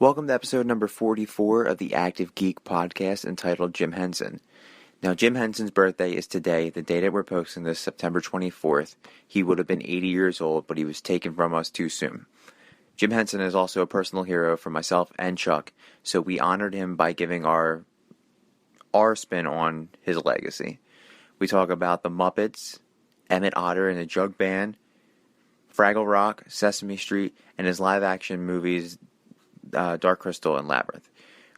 Welcome to episode number 44 of the Active Geek podcast entitled Jim Henson. Now, Jim Henson's birthday is today, the day that we're posting this, September 24th. He would have been 80 years old, but he was taken from us too soon. Jim Henson is also a personal hero for myself and Chuck, so we honored him by giving our spin on his legacy. We talk about the Muppets, Emmett Otter and the Jug Band, Fraggle Rock, Sesame Street, and his live-action movies, Dark Crystal and Labyrinth.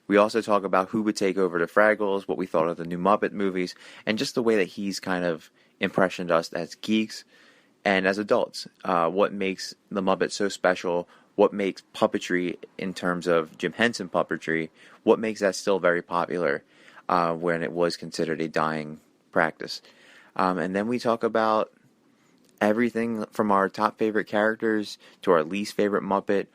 We also talk about who would take over the Fraggles, what we thought of the new Muppet movies, and just the way that he's kind of impressioned us as geeks and as adults. What makes the Muppets so special, what makes puppetry in terms of Jim Henson puppetry, what makes that still very popular when it was considered a dying practice. And then we talk about everything from our top favorite characters to our least favorite Muppet,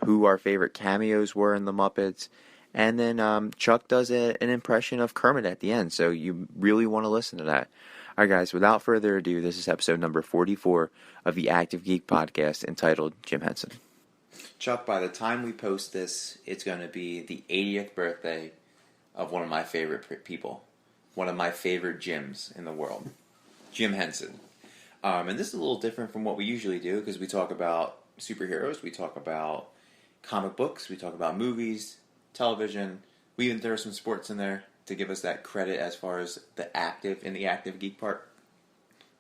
who our favorite cameos were in the Muppets, and then Chuck does an impression of Kermit at the end, so you really want to listen to that. All right, guys, without further ado, this is episode number 44 of the Active Geek podcast entitled Jim Henson. Chuck, by the time we post this, it's going to be the 80th birthday of one of my favorite people, one of my favorite Jims in the world, Jim Henson. And this is a little different from what we usually do because we talk about superheroes, we talk about comic books, we talk about movies, television. We even throw some sports in there to give us that credit as far as the active geek part.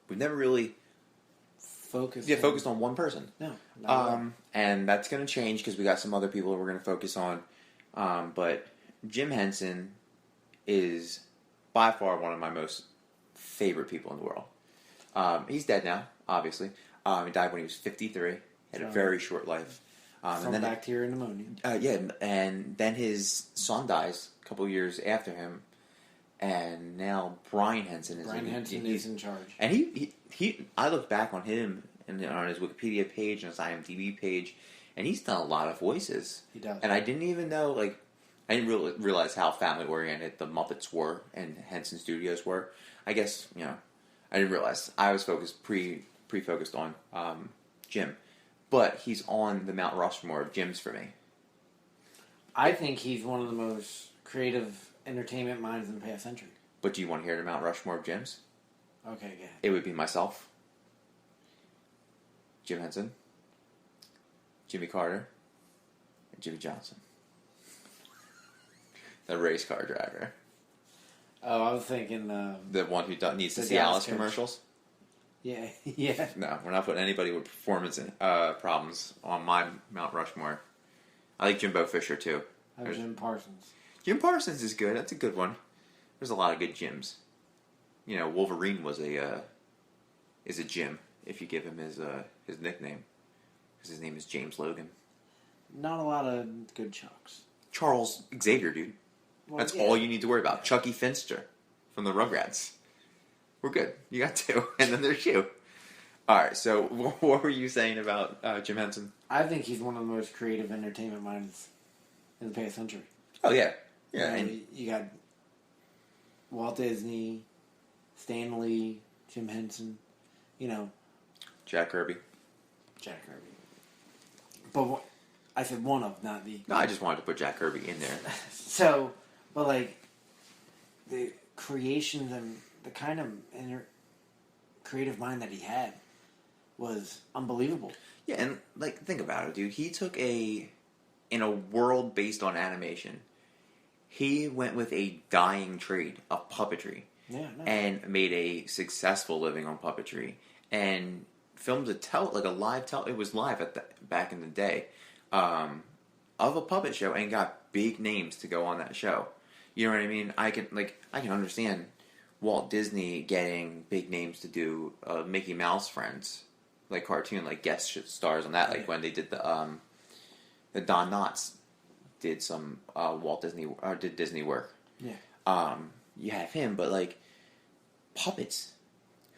We've never really focused on one person. No. And that's going to change because we got some other people that we're going to focus on. But Jim Henson is by far one of my most favorite people in the world. He's dead now, obviously. He died when he was 53. Had a very short life. From bacteria pneumonia. And then his son dies a couple years after him, and now Brian Henson is in charge. And he I look back on him and on his Wikipedia page and his IMDb page, and he's done a lot of voices. He does. And I didn't even know, I didn't realize how family oriented the Muppets were and Henson Studios were. I guess I didn't realize. I was pre-focused on Jim. But he's on the Mount Rushmore of Jims for me. I think he's one of the most creative entertainment minds in the past century. But do you want to hear the Mount Rushmore of Jims? Okay, go ahead. It would be myself, Jim Henson, Jimmy Carter, and Jimmy Johnson. The race car driver. Oh, I was thinking the one who needs to see Alice commercials. Yeah, yeah. No, we're not putting anybody with performance problems on my Mount Rushmore. I like Jimbo Fisher, too. Jim Parsons. Jim Parsons is good. That's a good one. There's a lot of good Jims. Wolverine is a Jim, if you give him his nickname. Because his name is James Logan. Not a lot of good Chucks. Charles Xavier, dude. Well, that's all you need to worry about. Chucky Finster from the Rugrats. We're good. You got two. And then there's you. All right. So what were you saying about Jim Henson? I think he's one of the most creative entertainment minds in the past century. Oh, yeah. Yeah. You got Walt Disney, Stan Lee, Jim Henson, Jack Kirby. But I said one of, not the... No, I just wanted to put Jack Kirby in there. So, but the creations and the kind of creative mind that he had was unbelievable. Yeah, and think about it, dude. He took in a world based on animation, he went with a dying trade of puppetry. Yeah, no. And made a successful living on puppetry and filmed a live it was live back in the day of a puppet show and got big names to go on that show. You know what I mean? I can understand Walt Disney getting big names to do Mickey Mouse Friends, cartoon, guest stars on that, when they did the Don Knotts did some Walt Disney did Disney work. Yeah. You have him, but puppets.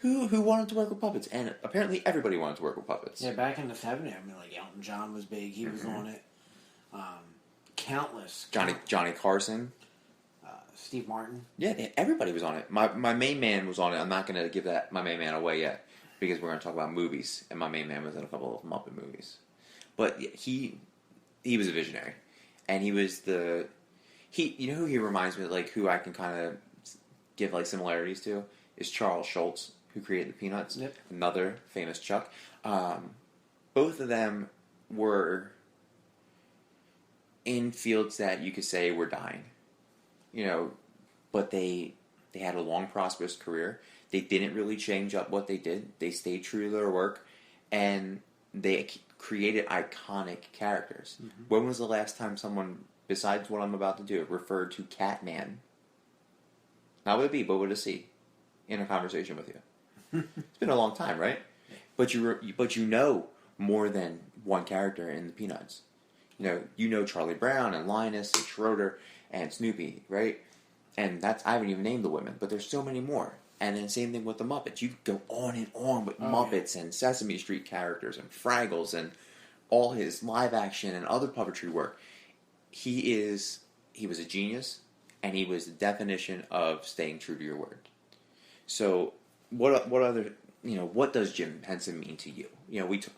Who wanted to work with puppets? And apparently everybody wanted to work with puppets. Yeah, back in the 70s, Elton John was big. He was on it. Countless. Johnny Carson. Steve Martin. Yeah, everybody was on it. My main man was on it. I'm not going to give my main man away yet because we're going to talk about movies, and my main man was in a couple of Muppet movies. But he was a visionary. And he was you know who he reminds me of, like, who I can kind of give, like, similarities to, is Charles Schultz, who created the Peanuts. Yep. Another famous Chuck. Both of them were in fields that you could say were dying. You know, but they had a long, prosperous career. They didn't really change up what they did. They stayed true to their work, and they created iconic characters. Mm-hmm. When was the last time someone, besides what I'm about to do, referred to Catman, not with a B, but with a C, in a conversation with you? It's been a long time, right? But you know more than one character in the Peanuts. You know Charlie Brown and Linus and Schroeder and Snoopy, right? And I haven't even named the women, but there's so many more. And then same thing with the Muppets. You go on and on with Muppets and Sesame Street characters and Fraggles and all his live action and other puppetry work. He was a genius, and he was the definition of staying true to your word. So what other, what does Jim Henson mean to you?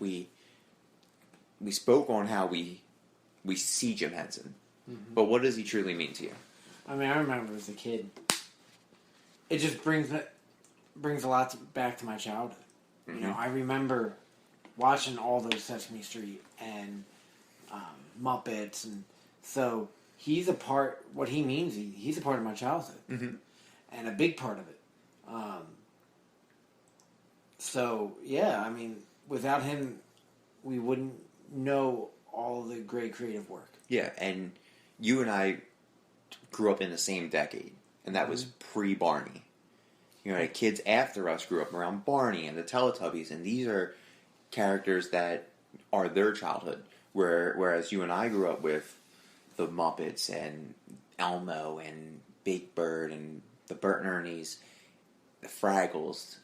We spoke on how we see Jim Henson, but what does he truly mean to you? I mean, I remember as a kid, it just brings a lot back to my childhood. Mm-hmm. I remember watching all those Sesame Street and Muppets, and so he's a part. What he means, he's a part of my childhood, and a big part of it. So yeah, I mean, without him, we wouldn't know all the great creative work. Yeah, and you and I grew up in the same decade, and that was pre-Barney. Kids after us grew up around Barney and the Teletubbies, and these are characters that are their childhood. Whereas you and I grew up with the Muppets and Elmo and Big Bird and the Bert and Ernie's, the Fraggles,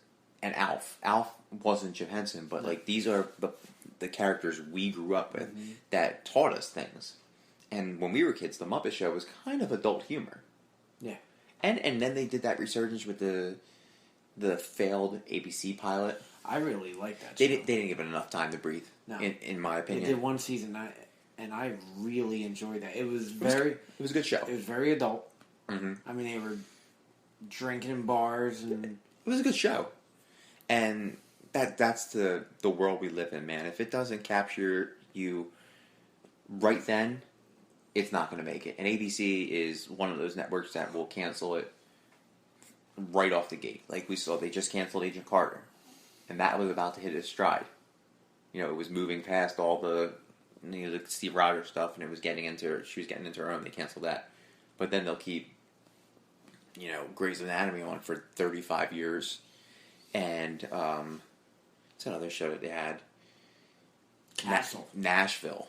and Alf. Alf wasn't Jim Henson, but like these are the characters we grew up with that taught us things. And when we were kids, the Muppet Show was kind of adult humor. Yeah. And then they did that resurgence with the failed ABC pilot. I really liked that They show. didn't give it enough time to breathe, in my opinion. They did one season, and I really enjoyed that. It was a good show. It was very adult. Mm-hmm. I mean, they were drinking in bars, and it was a good show. And that's the world we live in, man. If it doesn't capture you right then, it's not going to make it. And ABC is one of those networks that will cancel it right off the gate. Like we saw, they just canceled Agent Carter. And that was about to hit its stride. It was moving past all the Steve Rogers stuff, and she was getting into her own. They canceled that. But then they'll keep, Grey's Anatomy on for 35 years. And, it's another show that they had. Castle. Nashville.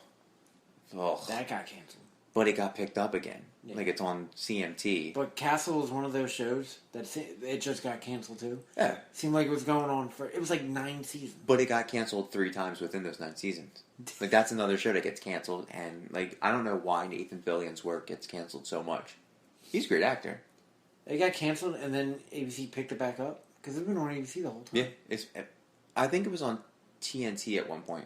Ugh. That got canceled. But it got picked up again. Yeah. Like it's on CMT. But Castle is one of those shows that it just got canceled too. Yeah. Seemed like it was going on it was like 9 seasons. But it got canceled 3 times within those 9 seasons. Like that's another show that gets canceled, and like I don't know why Nathan Fillion's work gets canceled so much. He's a great actor. It got canceled, and then ABC picked it back up because it's been on ABC the whole time. Yeah, I think it was on TNT at one point.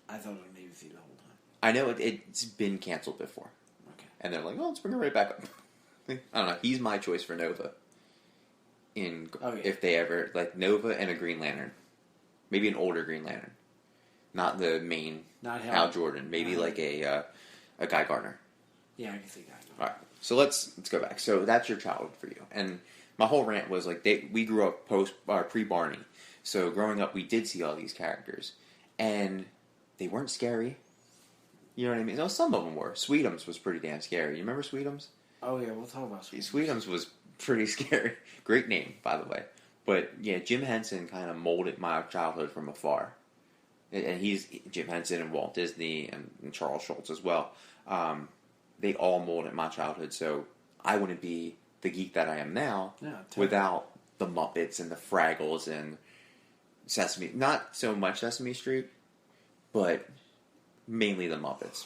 I thought it was on ABC the whole time. I know it's been canceled before. Okay. And they're like, let's bring it right back up. I don't know. He's my choice for Nova. If they ever, like, Nova and a Green Lantern. Maybe an older Green Lantern. Not the main Hal Jordan. Maybe like a Guy Gardner. Yeah, I can see Guy Gardner. All right. So let's go back. So that's your childhood for you. And my whole rant was like we grew up pre-Barney. So growing up, we did see all these characters. And they weren't scary. You know what I mean? No, some of them were. Sweetums was pretty damn scary. You remember Sweetums? Oh, yeah, we'll talk about Sweetums. Sweetums was pretty scary. Great name, by the way. But, yeah, Jim Henson kind of molded my childhood from afar. And he's Jim Henson and Walt Disney and Charles Schultz as well. They all molded my childhood, so I wouldn't be the geek that I am now without the Muppets and the Fraggles and Sesame. Not so much Sesame Street, but mainly the Muppets.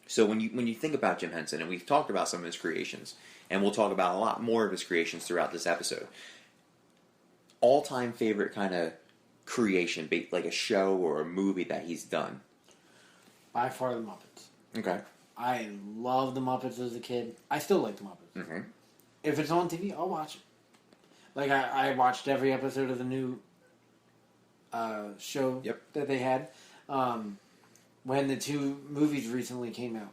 So when you think about Jim Henson, and we've talked about some of his creations, and we'll talk about a lot more of his creations throughout this episode, all-time favorite kind of creation, like a show or a movie that he's done? By far the Muppets. Okay. I loved the Muppets as a kid. I still like the Muppets. Mm-hmm. If it's on TV, I'll watch it. Like, I watched every episode of the new show that they had when the 2 movies recently came out.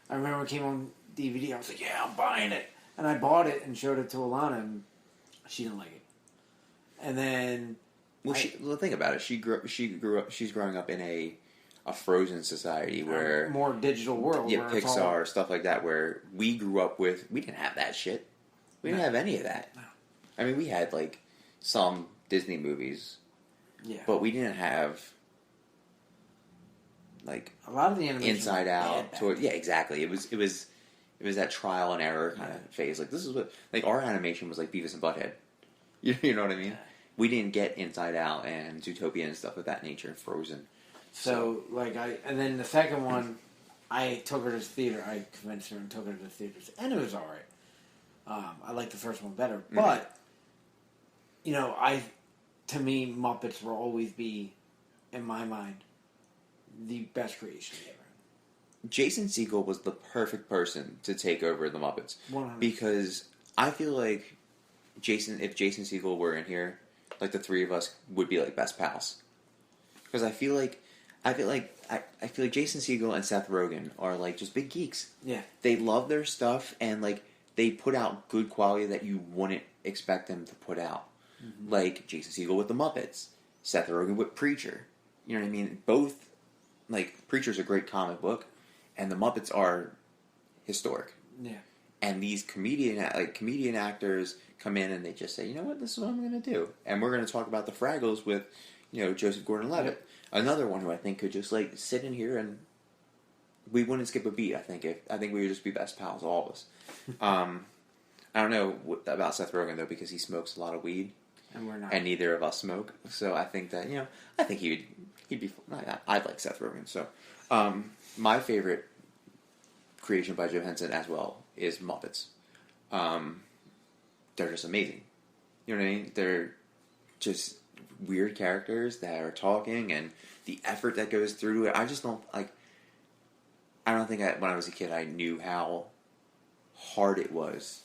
I remember it came on DVD. I was like, yeah, I'm buying it. And I bought it and showed it to Alana, and she didn't like it. And then... Well, think about it. She grew up. She's growing up in a Frozen society where... more digital world. Yeah, Pixar, stuff like that, where we grew up with... We didn't have that shit. We didn't have any of that. No. I mean, we had, like, some Disney movies. Yeah. But we didn't have... Like... A lot of the animation Inside Out. Yeah, exactly. It was that trial and error kind of phase. Like, this is what... Like, our animation was like Beavis and Butthead. You know what I mean? Yeah. We didn't get Inside Out and Zootopia and stuff of that nature, Frozen. So, and then the second one, I took her to the theater. I convinced her and took her to the theaters, and it was all right. I liked the first one better, but to me, Muppets will always be, in my mind, the best creation ever. Jason Segel was the perfect person to take over the Muppets 100%. Because I feel like if Jason Segel were in here, like the 3 of us would be like best pals. Because I feel like Jason Segel and Seth Rogen are like just big geeks. Yeah. They love their stuff and like they put out good quality that you wouldn't expect them to put out. Mm-hmm. Like Jason Segel with the Muppets, Seth Rogen with Preacher. You know what I mean? Both, like, Preacher's a great comic book, and the Muppets are historic. Yeah. And these comedian actors come in and they just say, you know what, this is what I'm going to do. And we're going to talk about the Fraggles with, Joseph Gordon-Levitt. Yep. Another one who I think could just, like, sit in here and we wouldn't skip a beat, I think. I think we would just be best pals, all of us. I don't know about Seth Rogen, though, because he smokes a lot of weed. And we're not. And neither of us smoke. So I think that, I think he'd be... I'd like Seth Rogen. So my favorite creation by Jim Henson as well is Muppets. They're just amazing. You know what I mean? They're just weird characters that are talking, and the effort that goes through it. I just don't like. I don't think when I was a kid I knew how hard it was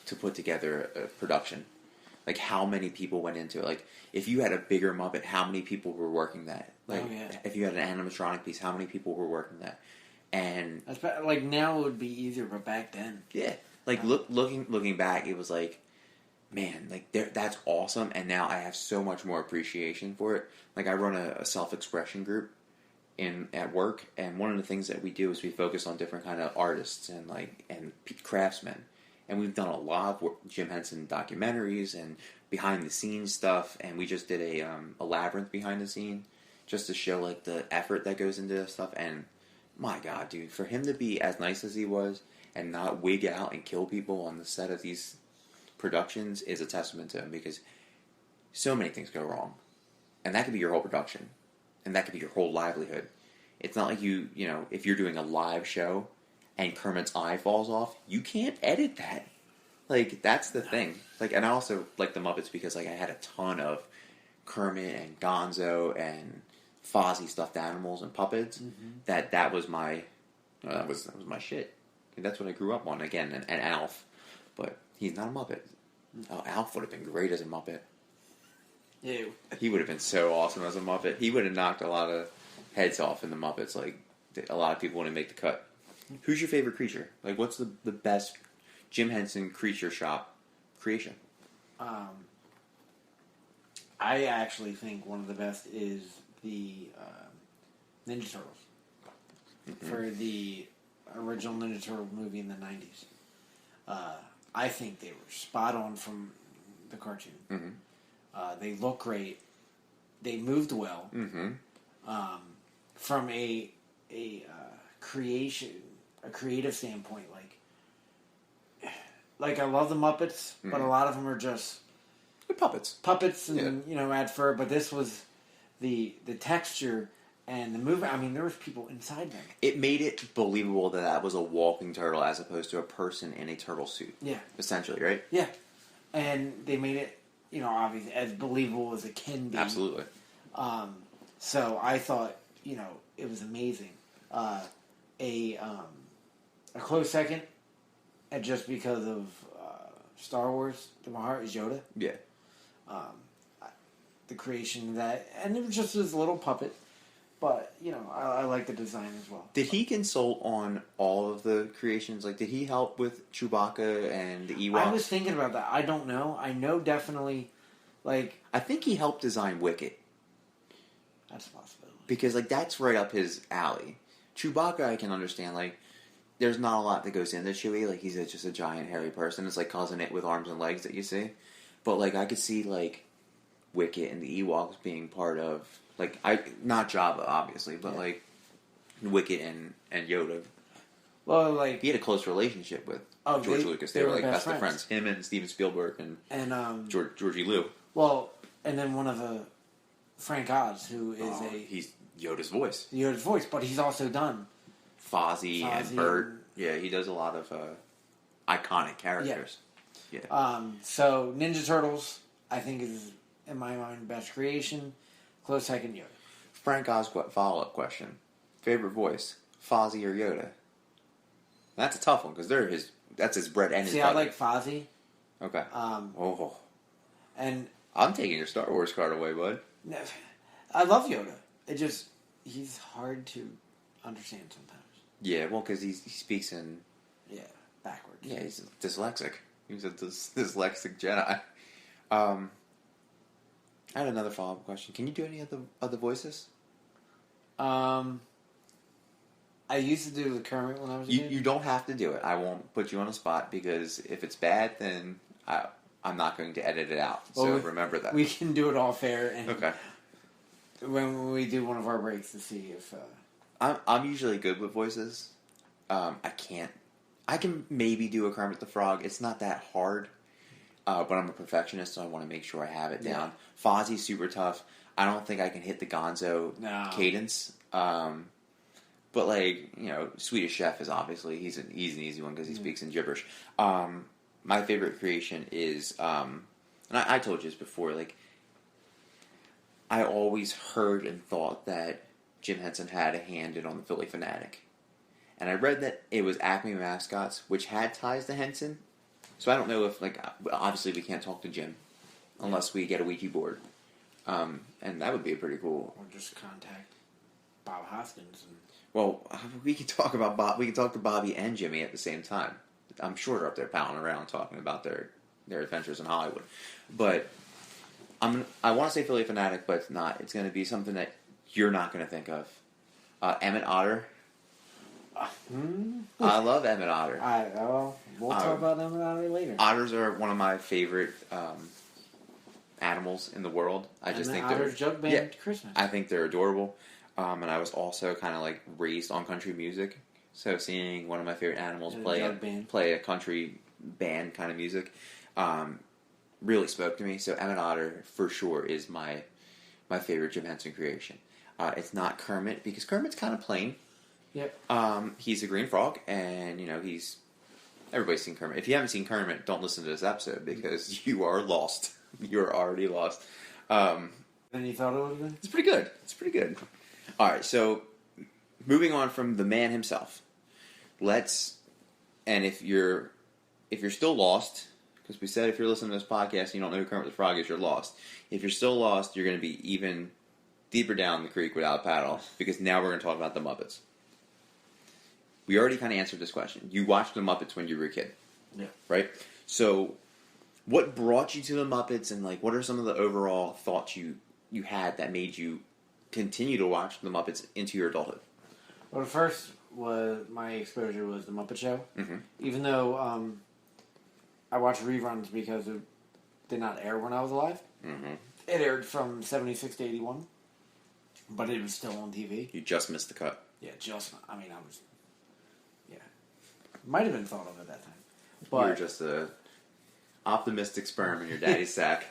to put together a production. Like how many people went into it. Like if you had a bigger Muppet, how many people were working that? Like if you had an animatronic piece, how many people were working that? And like now it would be easier, but back then, yeah. Like looking back, it was like, man, like that's awesome. And now I have so much more appreciation for it. Like I run a self-expression group at work, and one of the things that we do is we focus on different kind of artists and craftsmen. And we've done a lot of Jim Henson documentaries and behind the scenes stuff. And we just did a Labyrinth behind the scene just to show like the effort that goes into this stuff. And my God, dude, for him to be as nice as he was and not wig out and kill people on the set of these productions is a testament to him, because so many things go wrong. And that could be your whole production. And that could be your whole livelihood. It's not like if you're doing a live show and Kermit's eye falls off, you can't edit that. Like, that's the thing. Like, and I also like the Muppets because like I had a ton of Kermit and Gonzo and Fozzie stuffed animals and puppets. Mm-hmm. That was my that was my shit. And that's what I grew up on again. And Alf, but he's not a Muppet. Oh, Alf would have been great as a Muppet. Yeah, he would have been so awesome as a Muppet. He would have knocked a lot of heads off in the Muppets. Like a lot of people wouldn't make the cut. Who's your favorite creature? Like, what's the best Jim Henson creature shop creation? I actually think one of the best is the Ninja Turtles. Mm-hmm. For the original Ninja Turtle movie in the 90s. I think they were spot on from the cartoon. Mm-hmm. They look great. They moved well. Mm-hmm. From a creative standpoint, like I love the Muppets, mm-hmm. but a lot of them are just they're puppets, and add fur. But this was the texture and the movement. I mean, there was people inside them. It made it believable that was a walking turtle as opposed to a person in a turtle suit. Yeah, essentially, right? Yeah, and they made it, obviously as believable as it can be. Absolutely. So I thought, it was amazing. A close second, and just because of Star Wars, to my heart, is Yoda. Yeah. The creation of that, and it was just this little puppet. But, I like the design as well. Did he consult on all of the creations? Like, did he help with Chewbacca and the Ewoks? I was thinking about that. I don't know. I know definitely, like... I think he helped design Wicket. That's a possibility. Because, that's right up his alley. Chewbacca, I can understand, there's not a lot that goes into Chewie. He's just a giant, hairy person. It's like cousin it with arms and legs that you see. But, I could see, Wicket and the Ewoks being part of... not Jabba, obviously, but, Wicket and Yoda. Well, he had a close relationship with George Lucas. They were best of friends. Him and Steven Spielberg and Georgie Liu. Well, and then one of the... Frank Oz, who is he's Yoda's voice. Yoda's voice, but he's also done... Fozzie and Bert. Yeah, he does a lot of iconic characters. Yeah. So, Ninja Turtles, I think, is, in my mind, best creation. Close second, Yoda. Frank Oz follow-up question. Favorite voice, Fozzie or Yoda? That's a tough one, because that's his bread and his butter. I like Fozzie. Okay. And... I'm taking your Star Wars card away, bud. I love Yoda. He's hard to understand sometimes. Yeah, well, because he speaks in... Yeah, backwards. Yeah, he's dyslexic. He's a dyslexic Jedi. I had another follow-up question. Can you do any other voices? I used to do the Kermit when I was a kid. You don't have to do it. I won't put you on the spot, because if it's bad, then I'm not going to edit it out. So remember that. We can do it all fair. And okay. When we do one of our breaks to see if... I'm usually good with voices. I can maybe do a Kermit the Frog. It's not that hard. But I'm a perfectionist, so I want to make sure I have it down. Fozzie's super tough. I don't think I can hit the Gonzo cadence. But Swedish Chef is obviously he's an easy one because he speaks in gibberish. My favorite creation is, and I told you this before. I always heard and thought that Jim Henson had a hand in on the Philly Fanatic, and I read that it was Acme Mascots, which had ties to Henson. So I don't know if, obviously we can't talk to Jim unless we get a Ouija board. And that would be a pretty cool... Or just contact Bob Hoskins. Well, we can talk about Bob. We can talk to Bobby and Jimmy at the same time. I'm sure they're up there palling around talking about their adventures in Hollywood. But I want to say Philly Fanatic, but it's not. It's going to be something that you're not going to think of. Emmett Otter. I love Emmett Otter. We'll talk about Emmett Otter later. Otters are one of my favorite animals in the world. I just think they're Jug Band Christmas. I think they're adorable. And I was also kind of raised on country music, so seeing one of my favorite animals play a country band kind of music really spoke to me. So Emmett Otter for sure is my favorite Jim Henson creation. It's not Kermit because Kermit's kind of plain. Yep. He's a green frog, and everybody's seen Kermit. If you haven't seen Kermit, don't listen to this episode because you are lost. You're already lost. Then you thought it would have been? It's pretty good. All right, so moving on from the man himself, and if you're still lost, because we said if you're listening to this podcast and you don't know who Kermit the Frog is, you're lost. If you're still lost, you're going to be even deeper down the creek without a paddle, because now we're going to talk about the Muppets. We already kind of answered this question. You watched the Muppets when you were a kid. Yeah. Right? So, what brought you to the Muppets, and what are some of the overall thoughts you had that made you continue to watch the Muppets into your adulthood? Well, the first my exposure was the Muppet Show. Mm-hmm. Even though I watched reruns because it did not air when I was alive. Mm-hmm. It aired from 76 to 81, but it was still on TV. You just missed the cut. Yeah, I was... Yeah. Might have been thought of at that time. But you were just a optimistic sperm in your daddy's sack.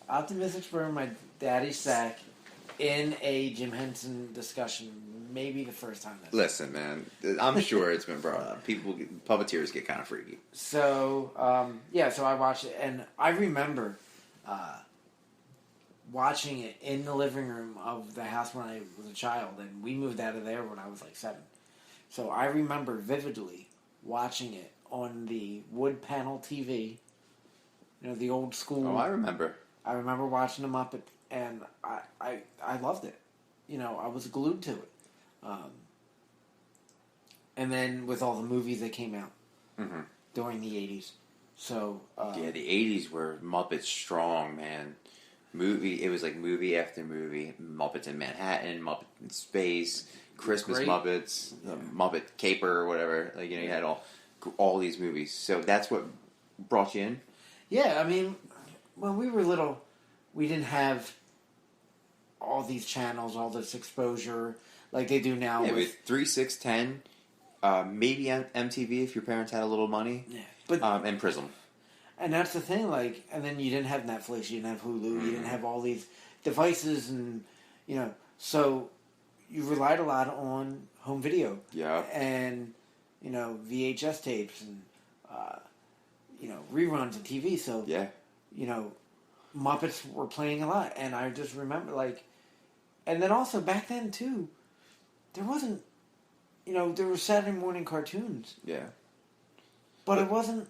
Optimistic sperm in my daddy's sack in a Jim Henson discussion, maybe the first time. Listen, man, I'm sure it's been brought up. Puppeteers get kind of freaky. So, so I watched it, and I remember watching it in the living room of the house when I was a child, and we moved out of there when I was 7. So I remember vividly watching it on the wood panel TV. You know, the old school. Oh, I remember. I remember watching the Muppet, and I loved it. You know, I was glued to it. And then with all the movies that came out during the 80s. So yeah, the 80s were Muppets strong, man. It was like movie after movie. Muppets in Manhattan, Muppet in Space, Christmas Great. Muppets, Muppet Caper or whatever. Like, you know, you had all these movies. So that's what brought you in? Yeah, I mean, when we were little, we didn't have all these channels, all this exposure like they do now. Yeah, with 3, 6, 10, maybe MTV if your parents had a little money. Yeah, but and Prism. And that's the thing, like, and then you didn't have Netflix, you didn't have Hulu, you didn't have all these devices, and, you know, so you relied a lot on home video. Yeah. And, you know, VHS tapes and, you know, reruns of TV, so, yeah. you know, Muppets were playing a lot, and I just remember, like, and then also back then, too, there wasn't, you know, there were Saturday morning cartoons. Yeah. But it wasn't.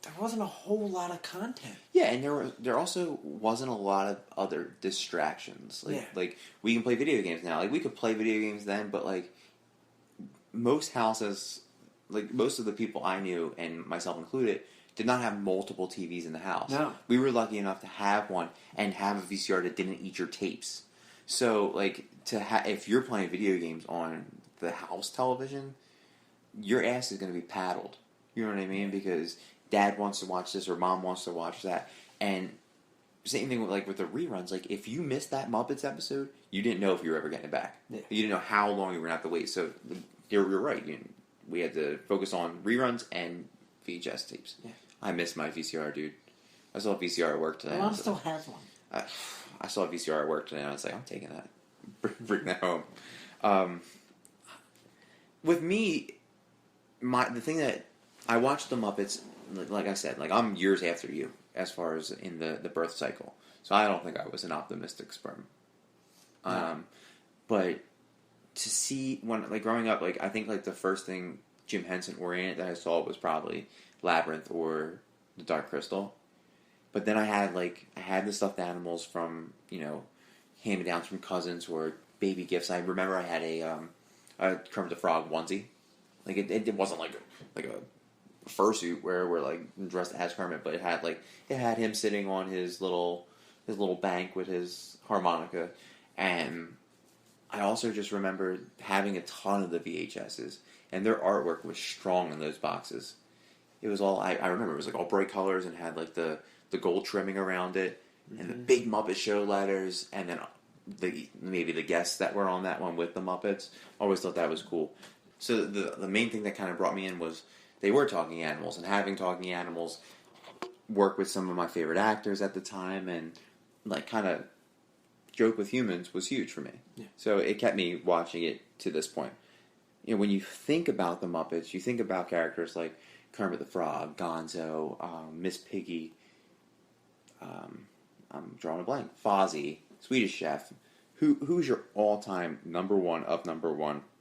There wasn't a whole lot of content. Yeah, and there also wasn't a lot of other distractions. Like we can play video games now. Like we could play video games then, but like most houses, like most of the people I knew, and myself included, did not have multiple TVs in the house. No. We were lucky enough to have one and have a VCR that didn't eat your tapes. So like if you're playing video games on the house television, your ass is going to be paddled. You know what I mean? Because Dad wants to watch this or Mom wants to watch that. And same thing with the reruns. Like, if you missed that Muppets episode, you didn't know if you were ever getting it back. Yeah. You didn't know how long you were going to have to wait. So you're right. We had to focus on reruns and VHS tapes. Yeah. I miss my VCR, dude. I saw a VCR at work today. My mom still has one. I saw a VCR at work today, and I was like, I'm taking that. Bring that home. With me, the thing that I watched the Muppets, like I said, like I'm years after you as far as in the birth cycle. So I don't think I was an optimistic sperm. No. But to see when growing up, I think the first thing Jim Henson oriented that I saw was probably Labyrinth or The Dark Crystal. But then I had the stuffed animals from, hand-me-downs from cousins or baby gifts. I remember I had a Kermit the Frog onesie. It wasn't like a fursuit where we're dressed as Kermit, but it had him sitting on his little bank with his harmonica, and I also just remember having a ton of the VHSs, and their artwork was strong in those boxes. It was all I remember. It was all bright colors and had the gold trimming around it, and the big Muppet Show letters, and then maybe the guests that were on that one with the Muppets. I always thought that was cool. So the main thing that kind of brought me in was they were talking animals, and having talking animals work with some of my favorite actors at the time, and kind of joke with humans was huge for me. Yeah. So it kept me watching it to this point. When you think about the Muppets, you think about characters like Kermit the Frog, Gonzo, Miss Piggy. I'm drawing a blank. Fozzie, Swedish Chef. Who's your all-time number one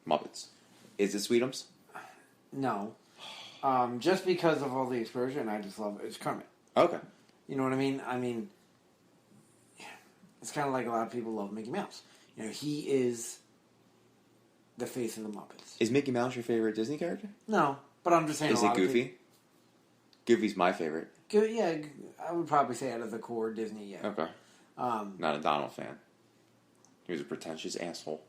Muppets? Is it Sweetums? No. Just because of all the exposure, and I just love it. It's Kermit. Okay. You know what I mean? I mean, it's kind of like a lot of people love Mickey Mouse. He is the face of the Muppets. Is Mickey Mouse your favorite Disney character? No, but I'm just saying. Is it Goofy? Goofy's my favorite. Yeah, I would probably say out of the core Disney, yeah. Okay. Not a Donald fan. He was a pretentious asshole.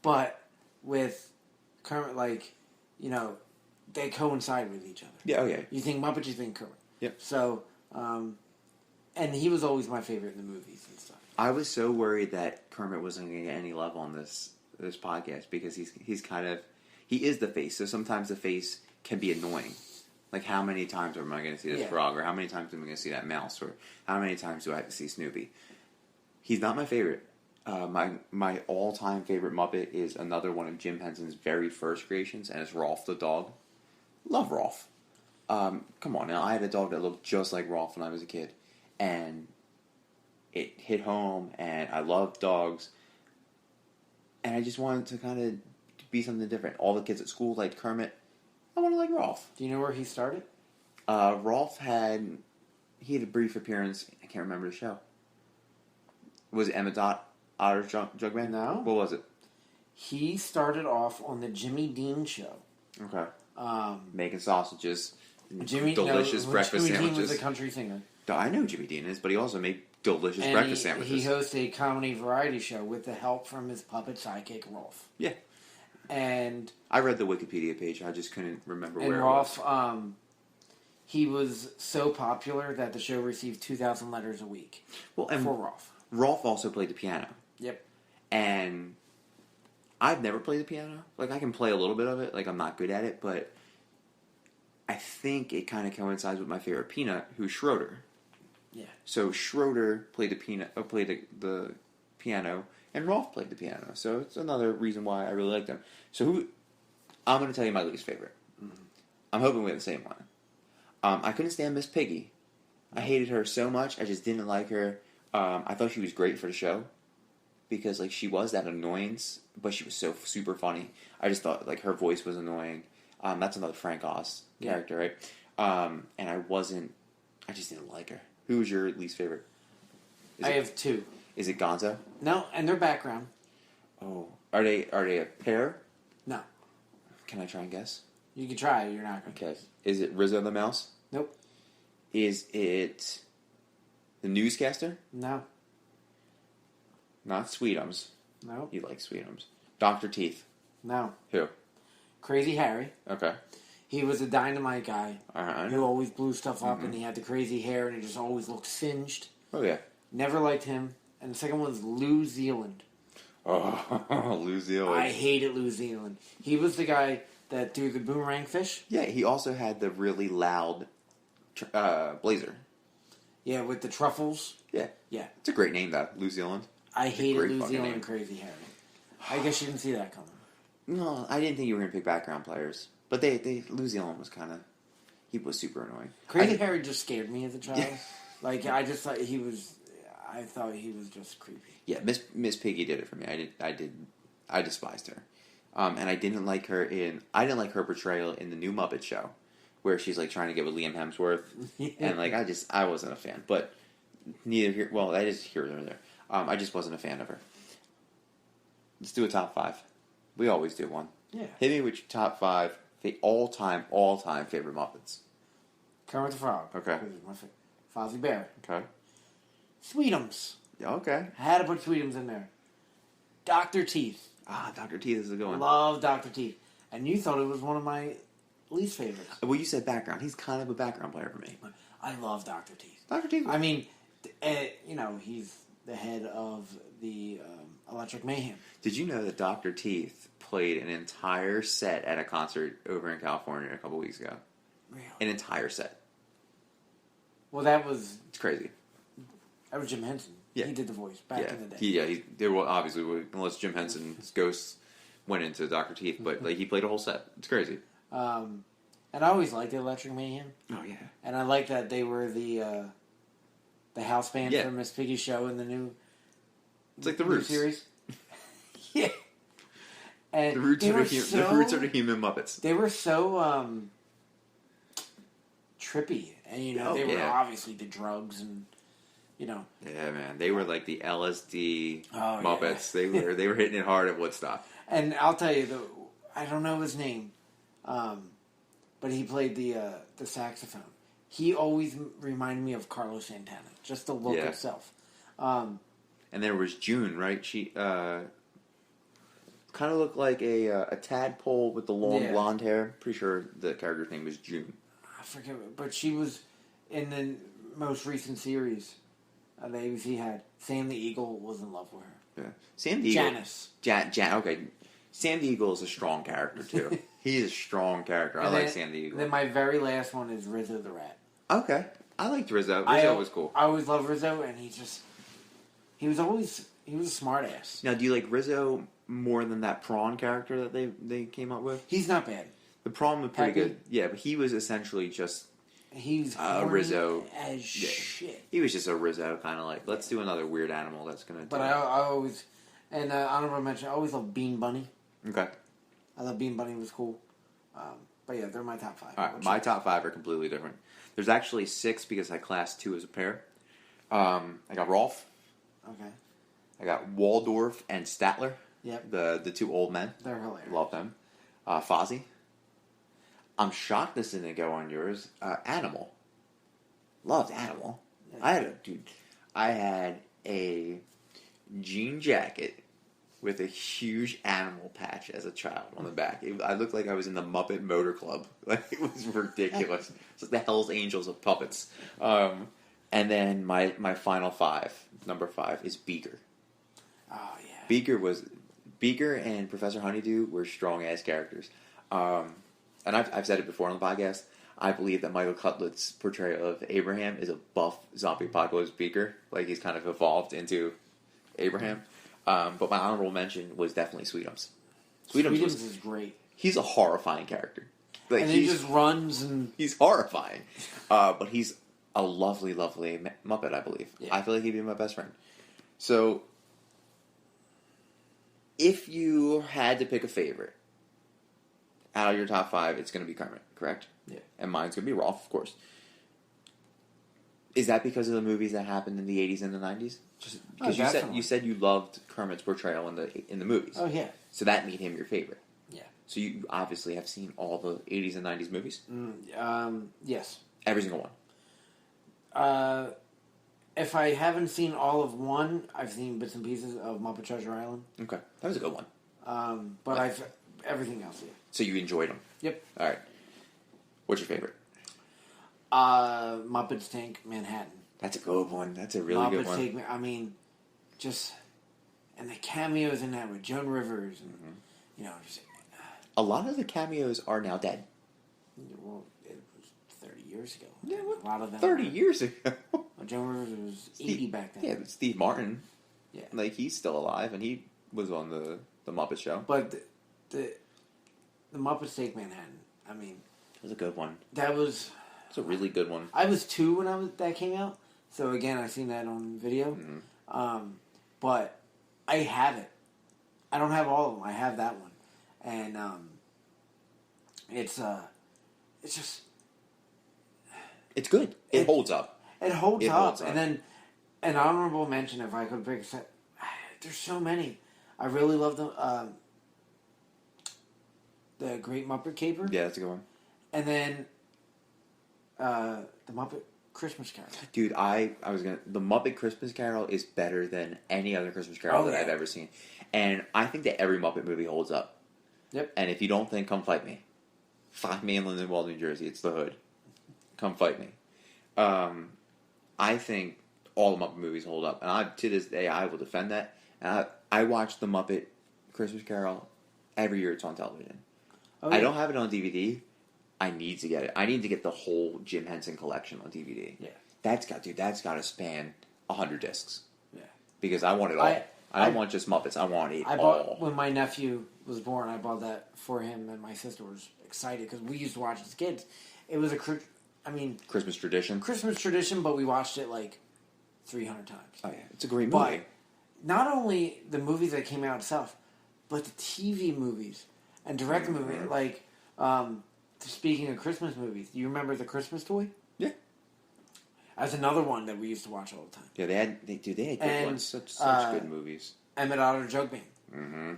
But with Kermit, they coincide with each other. Yeah, oh yeah. You think Muppet, you think Kermit. Yep. So, and he was always my favorite in the movies and stuff. I was so worried that Kermit wasn't going to get any love on this podcast because he's kind of, he is the face. So sometimes the face can be annoying. Like, how many times am I going to see this frog? Or how many times am I going to see that mouse? Or how many times do I have to see Snoopy? He's not my favorite. My all-time favorite Muppet is another one of Jim Henson's very first creations, and it's Rolf the dog. Love Rolf. Come on now, I had a dog that looked just like Rolf when I was a kid, and it hit home, and I love dogs, and I just wanted to kind of be something different. All the kids at school liked Kermit. I want to like Rolf. Do you know where he started? Rolf had a brief appearance. I can't remember the show. Was it Emma Dot Otter Jugman? No. What was it? He started off on the Jimmy Dean show. Okay. Making sausages. Delicious breakfast Jimmy sandwiches. Dean was a country singer. I know Jimmy Dean is, but he also made delicious breakfast sandwiches. He hosts a comedy variety show with the help from his puppet sidekick, Rolf. Yeah. And I read the Wikipedia page. I just couldn't remember where Rolf, it was. He was so popular that the show received 2,000 letters a week. Well, and for Rolf. Rolf also played the piano. Yep. And I've never played the piano. Like, I can play a little bit of it. Like, I'm not good at it, but I think it kind of coincides with my favorite Peanut, who's Schroeder. Yeah. So Schroeder played the piano, and Rolf played the piano. So it's another reason why I really like them. So I'm going to tell you my least favorite. Mm-hmm. I'm hoping we have the same one. I couldn't stand Miss Piggy. I hated her so much. I just didn't like her. I thought she was great for the show because like she was that annoyance, but she was so super funny. I just thought like her voice was annoying. That's another Frank Oz character, right? And I just didn't like her. Who was your least favorite? I have two. Is it Gonzo? No, and their background. Oh, are they a pair? No. Can I try and guess? You can try. You're not going to. Okay. Is it Rizzo the Mouse? Nope. Is it the newscaster? No. Not Sweetums. No. You like Sweetums. Dr. Teeth. No. Who? Crazy Harry. Okay. He was a dynamite guy who always blew stuff up, Mm-hmm. and he had the crazy hair, and he just always looked singed. Oh, yeah. Never liked him. And the second one was Lou Zealand. Oh, Lou Zealand. I hated Lou Zealand. He was the guy that threw the boomerang fish. Yeah, he also had the really loud blazer. Yeah, with the truffles. Yeah. Yeah. It's a great name, though, Lou Zealand. I hated Lou fucking Zealand name. and Crazy Harry. I guess you didn't see that coming. No, I didn't think you were going to pick background players. But Lou Zealand was kind of... He was super annoying. Crazy Harry just scared me as a child. Like, I just thought he was... I thought he was just creepy. Yeah, Miss Piggy did it for me. I despised her. And I didn't like her her portrayal in the new Muppet Show, where she's like trying to get with Liam Hemsworth. And like, I wasn't a fan. But neither here, well, that is here or there. I just wasn't a fan of her. Let's do a top 5. We always do one. Yeah. Hit me with your top 5 all-time favorite Muppets. Kermit the Frog. Okay. My Fozzie Bear. Okay. Sweetums. Yeah, okay. I had to put Sweetums in there. Dr. Teeth. Dr. Teeth is a good one. Love Dr. Teeth. And you thought it was one of my least favorites. Well, you said background. He's kind of a background player for me. I love Dr. Teeth. Dr. Teeth. I mean, he's the head of the Electric Mayhem. Did you know that Dr. Teeth played an entire set at a concert over in California a couple weeks ago? Really? An entire set. Well, It's crazy. that was Jim Henson. Yeah. He did the voice back in the day. Unless Jim Henson's ghosts went into Dr. Teeth, but like he played a whole set. It's crazy. And I always liked the Electric Mayhem. Oh yeah. And I liked that they were the house band Yeah. for Miss Piggy's show in the new. It's like the new Roots series. Yeah. And The Roots are the human Muppets. They were so trippy, and they were obviously the drugs, and Yeah, man, they were like the LSD Oh, Muppets. yeah. They were hitting it hard at Woodstock. And I'll tell you, I don't know his name, but he played the saxophone. He always reminded me of Carlos Santana, just the look itself. And there was June, right? She kind of looked like a tadpole with the long blonde hair. Pretty sure the character's name was June. I forget, but she was in the most recent series that ABC had. Sam the Eagle was in love with her. Yeah, Sam the Eagle. Janice. Okay, Sam the Eagle is a strong character too. He's a strong character. I like Sam the Eagle. Then my very last one is Rizzo the Rat. Okay, I liked Rizzo. Rizzo was cool. I always loved Rizzo, and he was a smart ass. Now, do you like Rizzo more than that prawn character that they came up with? He's not bad. The prawn was pretty Happy? good. Yeah, but he was essentially just He's Rizzo as shit. He was just a Rizzo kind of like, let's do another weird animal that's gonna. But I always, and honorable mention, I always love Bean Bunny. Okay. I thought Bean Bunny was cool. But yeah, they're my top 5. All right, my top 5 are completely different. There's actually 6 because I classed 2 as a pair. I got Rolf. Okay. I got Waldorf and Statler. Yep. The 2 old men. They're hilarious. Love them. Fozzie. I'm shocked this didn't go on yours. Animal. Loved Animal. Yeah. I had a jean jacket with a huge animal patch as a child on the back. I looked like I was in the Muppet Motor Club. Like, it was ridiculous. It's like the Hell's Angels of puppets. And then my final 5, number 5, is Beaker. Oh, yeah. Beaker and Professor Honeydew were strong-ass characters. And I've said it before on the podcast. I believe that Michael Cutlet's portrayal of Abraham is a buff zombie apocalypse Beaker. Like, he's kind of evolved into Abraham. But my honorable mention was definitely Sweetums. Sweetums is great. He's a horrifying character. Like, and he just runs and... He's horrifying. But he's a lovely, lovely Muppet, I believe. Yeah. I feel like he'd be my best friend. So, if you had to pick a favorite out of your top 5, it's going to be Kermit, correct? Yeah. And mine's going to be Rolf, of course. Is that because of the movies that happened in the 80s and the 90s? Because you said you loved Kermit's portrayal in the movies. Oh, yeah. So that made him your favorite. Yeah. So you obviously have seen all the 80s and 90s movies? Yes. Every single one? If I haven't seen all of one, I've seen bits and pieces of Muppet Treasure Island. Okay. That was a good one. But I've... Everything else, yeah. So you enjoyed them? Yep. All right. What's your favorite? Muppets Take Manhattan. That's a good one. That's a really good one. Muppets Take... I mean, just... And the cameos in that with Joan Rivers and, you know, just... A lot of the cameos are now dead. Well, it was 30 years ago. Yeah, a lot of them 30 years ago? Well, Joan Rivers was 80 back then. Yeah, but Steve Martin. Yeah. Like, he's still alive, and he was on the Muppet Show. But the Muppets Take Manhattan, I mean... That was a good one. That was... It's a really good one. I was 2 when that came out. So, again, I seen that on video. Mm-hmm. But I have it. I don't have all of them. I have that one. And it's just... It's good. It holds up. It holds up. And then an honorable mention, if I could pick a set... There's so many. I really love the Great Muppet Caper. Yeah, that's a good one. And then the Muppet Christmas Carol. Dude, the Muppet Christmas Carol is better than any other Christmas Carol that I've ever seen. And I think that every Muppet movie holds up. Yep. And if you don't think, come fight me. Find me in Lindenwold, New Jersey. It's the hood. Come fight me. I think all the Muppet movies hold up. And to this day, I will defend that. And I watch the Muppet Christmas Carol every year it's on television. Oh, yeah. I don't have it on DVD. I need to get it. I need to get the whole Jim Henson collection on DVD. Yeah. That's got to span 100 discs. Yeah. Because I want it all. I don't want just Muppets. I want it all. When my nephew was born, I bought that for him, and my sister was excited because we used to watch as kids. It was Christmas tradition. Christmas tradition, but we watched it like 300 times. Oh yeah, it's a great movie. But not only the movies that came out itself, but the TV movies and direct movies. Like, speaking of Christmas movies, do you remember The Christmas Toy? Yeah. That's another one that we used to watch all the time. Yeah, they had good ones. Such good movies. Emmett Otter Joke Band. Mm-hmm.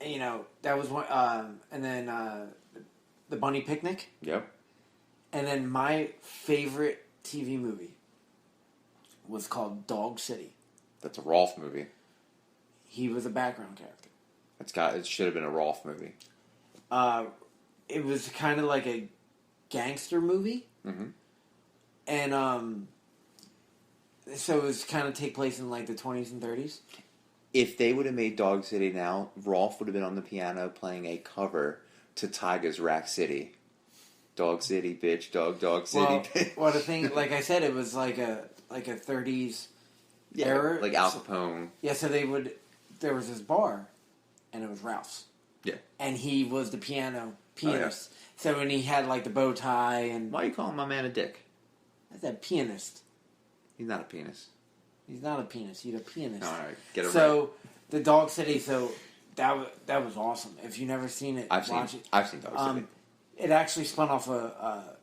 And, you know, that was one. And then The Bunny Picnic. Yep. And then my favorite TV movie was called Dog City. That's a Rolf movie. He was a background character. It should have been a Rolf movie. It was kind of like a gangster movie. Mm-hmm. And so it was kind of take place in like the 20s and 30s. If they would have made Dog City now, Rolf would have been on the piano playing a cover to Tyga's Rack City. Dog City, bitch, dog city, bitch. Well, the thing, like I said, it was like a 30s era. Like Al Capone. So there was this bar, and it was Ralph's. Yeah. And he was the pianist. Oh, yeah. So when he had like the bow tie and... Why are you calling my man a dick? That's a pianist. He's not a penis. He's not a penis. He's a pianist. All right, get it right. So, the Dog City, that was awesome. If you've never seen it, I've watch seen it. Dog City. It actually spun off a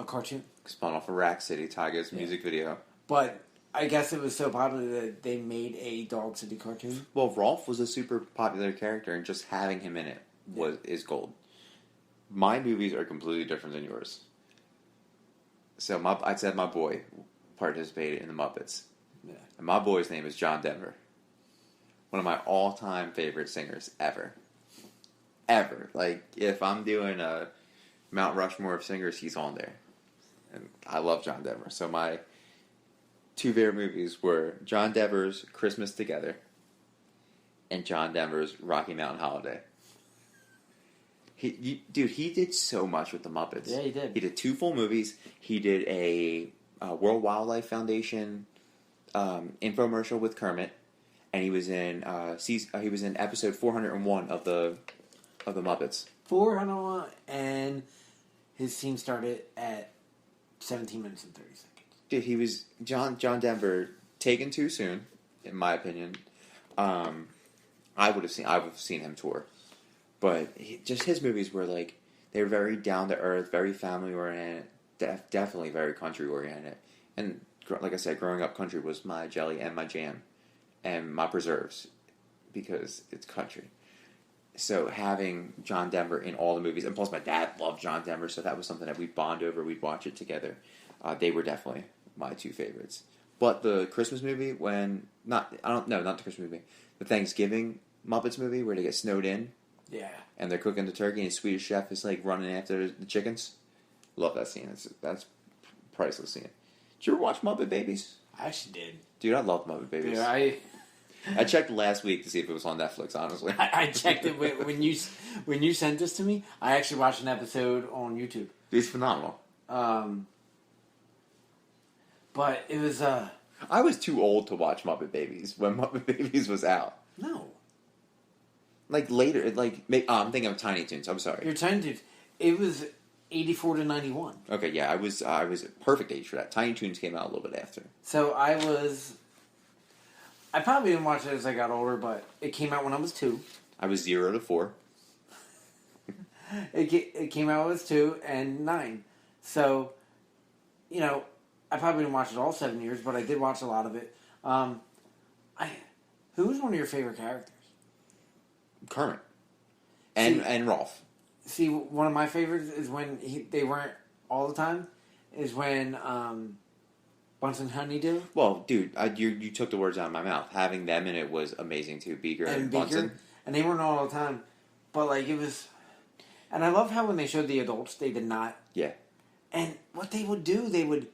cartoon. Spun off of Rack City, Tyga's music video. But I guess it was so popular that they made a Dog City cartoon. Well, Rolf was a super popular character, and just having him in it is gold. My movies are completely different than yours. So I said my boy participated in the Muppets. Yeah. And my boy's name is John Denver. One of my all-time favorite singers ever. Ever. Like, if I'm doing a Mount Rushmore of singers, he's on there. And I love John Denver. So my two favorite movies were John Denver's Christmas Together and John Denver's Rocky Mountain Holiday. He did so much with the Muppets. Yeah, he did. He did 2 full movies. He did a World Wildlife Foundation infomercial with Kermit, and he was in episode 401 of the Muppets. 401, and his scene started at 17 minutes and 30 seconds. Dude, he was John Denver taken too soon, in my opinion. I would have seen him tour. But just his movies were like, they were very down to earth, very family oriented, definitely very country oriented. And like I said, growing up, country was my jelly and my jam, and my preserves, because it's country. So having John Denver in all the movies, and plus my dad loved John Denver, so that was something that we'd bond over. We'd watch it together. They were definitely my 2 favorites. But the Christmas movie, not the Christmas movie, the Thanksgiving Muppets movie where they get snowed in. Yeah. And they're cooking the turkey, and the Swedish chef is like running after the chickens. Love that scene. That's priceless scene. Did you ever watch Muppet Babies? I actually did. Dude, I love Muppet Babies. Dude, I checked last week to see if it was on Netflix, honestly. I checked it when you sent this to me. I actually watched an episode on YouTube. It's phenomenal. But it was I was too old to watch Muppet Babies when Muppet Babies was out. No. Like later, I'm thinking of Tiny Toons. I'm sorry. You're Tiny Toons. It was 84 to 91. Okay, yeah, I was perfect age for that. Tiny Toons came out a little bit after. So I probably didn't watch it as I got older, but it came out when I was 2. I was 0 to 4. It came out when I was 2 and 9. So, I probably didn't watch it all 7 years, but I did watch a lot of it. Who was one of your favorite characters? Kermit. And Rolf. See, one of my favorites is when they weren't all the time, is when Bunsen Honeydew. Well, dude, you took the words out of my mouth. Having them in it was amazing too. Beaker and Bunsen. And they weren't all the time. But, it was... And I love how when they showed the adults, they did not. Yeah. And what they would do, they would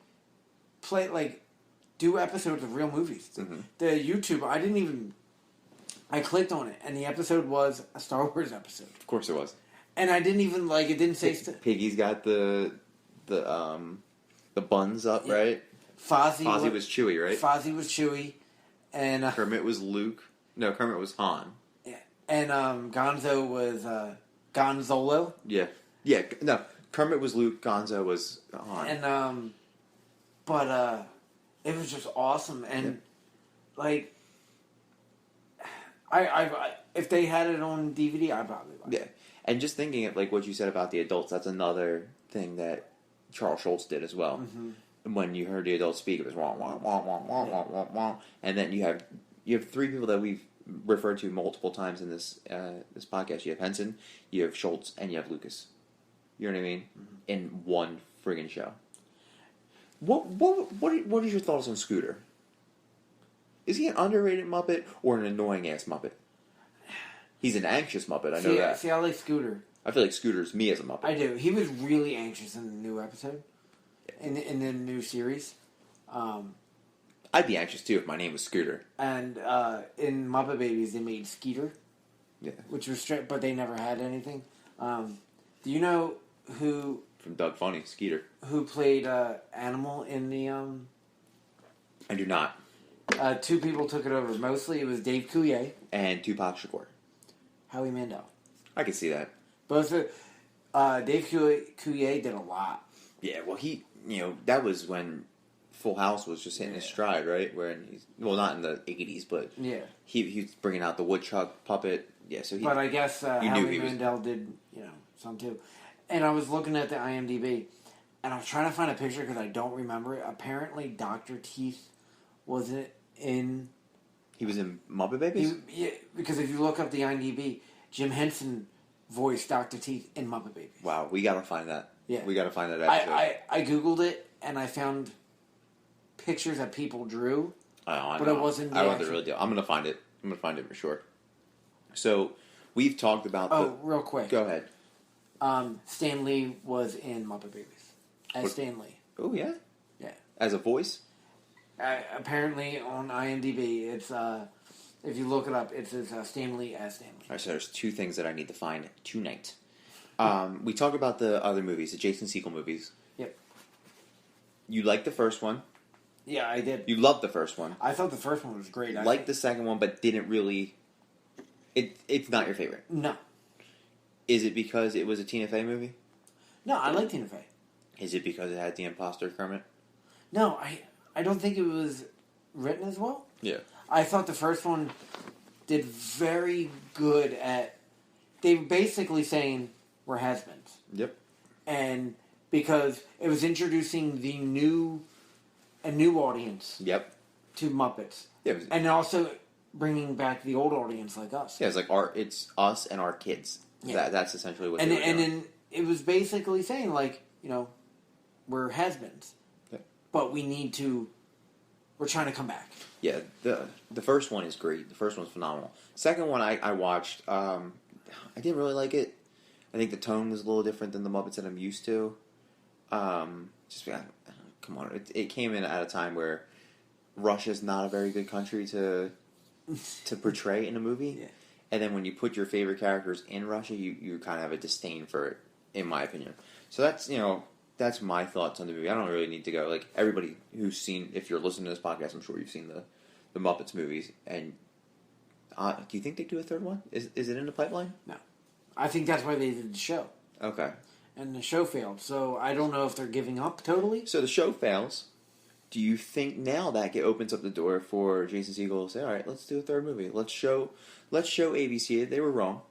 play, do episodes of real movies. Mm-hmm. The YouTube, I clicked on it, and the episode was a Star Wars episode. Of course it was. And I didn't even, it didn't say... Piggy's got the buns up, right? Fozzie was Chewie, right? Fozzie was Chewie, and... Kermit was Luke. No, Kermit was Han. Yeah. And Gonzo was Gonzolo. Yeah. Yeah, no, Kermit was Luke, Gonzo was Han. And, but, it was just awesome, and, I if they had it on DVD, I'd probably watch it. Yeah, and just thinking of what you said about the adults, that's another thing that Charles Schultz did as well. Mm-hmm. When you heard the adults speak, it was wah wah wah wah wah wah wah wah, and then you have 3 people that we've referred to multiple times in this podcast. You have Henson, you have Schultz, and you have Lucas. You know what I mean? Mm-hmm. In one friggin' show. What is your thoughts on Scooter? Is he an underrated Muppet or an annoying ass Muppet? He's an anxious Muppet. I know that. See, I like Scooter. I feel like Scooter's me as a Muppet. I do. He was really anxious in the new episode, in the new series. I'd be anxious too if my name was Scooter. And in Muppet Babies, they made Skeeter. Yeah. Which was straight, but they never had anything. Do you know who? From Doug Funny, Skeeter. Who played Animal in the? I do not. 2 people took it over. Mostly, it was Dave Coulier and Tupac Shakur. Howie Mandel. I can see that. Both Dave Coulier did a lot. Yeah, well, that was when Full House was just hitting his stride, right? Where not in the 80s, but yeah, he's bringing out the woodchuck puppet Yeah, so but I guess you knew Howie he was... Mandel did, some too. And I was looking at the IMDb, and I was trying to find a picture because I don't remember it. Apparently, Dr. Teeth wasn't in... He was in Muppet Babies? Yeah, because if you look up the IMDb, Jim Henson voiced Dr. Teeth in Muppet Babies. Wow, we gotta find that. Yeah. We gotta find that episode. I Googled it, and I found pictures that people drew, but it wasn't the I wasn't really deal. I'm gonna find it. I'm gonna find it for sure. So, we've talked about real quick. Go ahead. Stan Lee was in Muppet Babies. As Stan Lee. Oh, yeah? Yeah. As a voice? Apparently on IMDb, it's if you look it up, it says Stan Lee as Stan Lee. Alright, so there's two things that I need to find tonight. We talked about the other movies, the Jason Segel movies. Yep. You liked the first one. Yeah, I did. You loved the first one. I thought the first one was great. Liked the second one, but didn't really... It's not your favorite. No. Is it because it was a Tina Fey movie? No, I like Tina Fey. Is it because it had the imposter Kermit? No, I don't think it was written as well. Yeah. I thought the first one did very good at... They were basically saying, we're has-beens. Yep. And because it was introducing a new audience Yep. to Muppets. Yeah, and also bringing back the old audience like us. Yeah, it's like it's us and our kids. Yeah. That's essentially what they were doing. And then it was basically saying, like, we're has-beens. Yep. But we're trying to come back. Yeah, the first one is great. The first one's phenomenal. Second one I watched, I didn't really like it. I think the tone was a little different than the Muppets that I'm used to. Come on, it came in at a time where Russia's not a very good country to portray in a movie. Yeah. And then when you put your favorite characters in Russia, you kind of have a disdain for it, in my opinion. So that's my thoughts on the movie. I don't really need to go, like, everybody who's seen, if you're listening to this podcast, I'm sure you've seen the Muppets movies. And do you think they do a third one? Is it in the pipeline? No. I think that's why they did the show. Okay. And the show failed, so I don't know if they're giving up totally. So the show fails. Do you think now that opens up the door for Jason Segel to say, all right, let's do a third movie. Let's show ABC that they were wrong.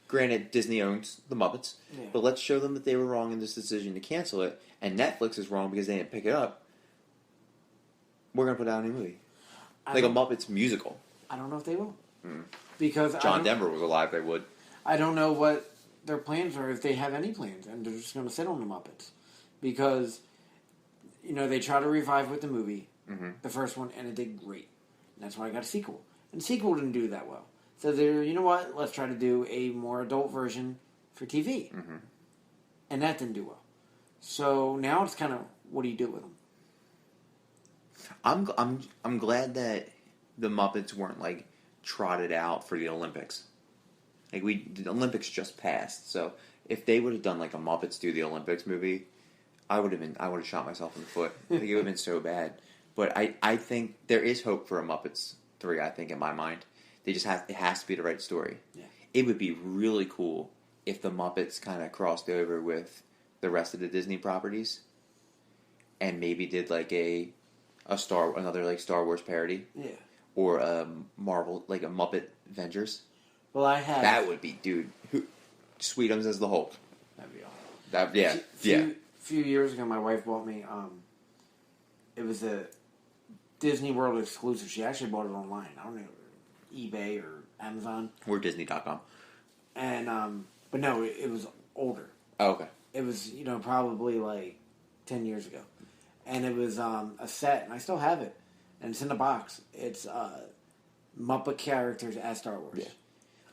Granted, Disney owns the Muppets, but let's show them that they were wrong in this decision to cancel it, and Netflix is wrong because they didn't pick it up. We're going to put out a new movie. Like a Muppets musical. I don't know if they will. Because John Denver was alive, they would. I don't know what their plans are, if they have any plans, and they're just going to sit on the Muppets. Because, they try to revive with the movie, the first one, and it did great. And that's why I got a sequel. And the sequel didn't do that well. So they're, you know what, let's try to do a more adult version for TV. And that didn't do well. So now it's kind of, what do you do with them? I'm glad that the Muppets weren't, like, trotted out for the Olympics. Like, the Olympics just passed, so if they would have done, like, a Muppets do the Olympics movie, I would have shot myself in the foot. I think it would have been so bad. But I think there is hope for a Muppets 3, I think, in my mind. It has to be the right story. Yeah. It would be really cool if the Muppets kind of crossed over with the rest of the Disney properties and maybe did, like, another, like, Star Wars parody. Yeah. Or a Marvel, like a Muppet Avengers. Well, I have... That would be, dude. Sweetums as the Hulk. That'd be awesome. Yeah. A few years ago, my wife bought me, it was a Disney World exclusive. She actually bought it online. I don't know, eBay or Amazon. Or Disney.com. And, but no, it was older. Oh, okay. It was, probably like 10 years ago. And it was a set, and I still have it. And it's in the box. It's Muppet characters as Star Wars. Yeah.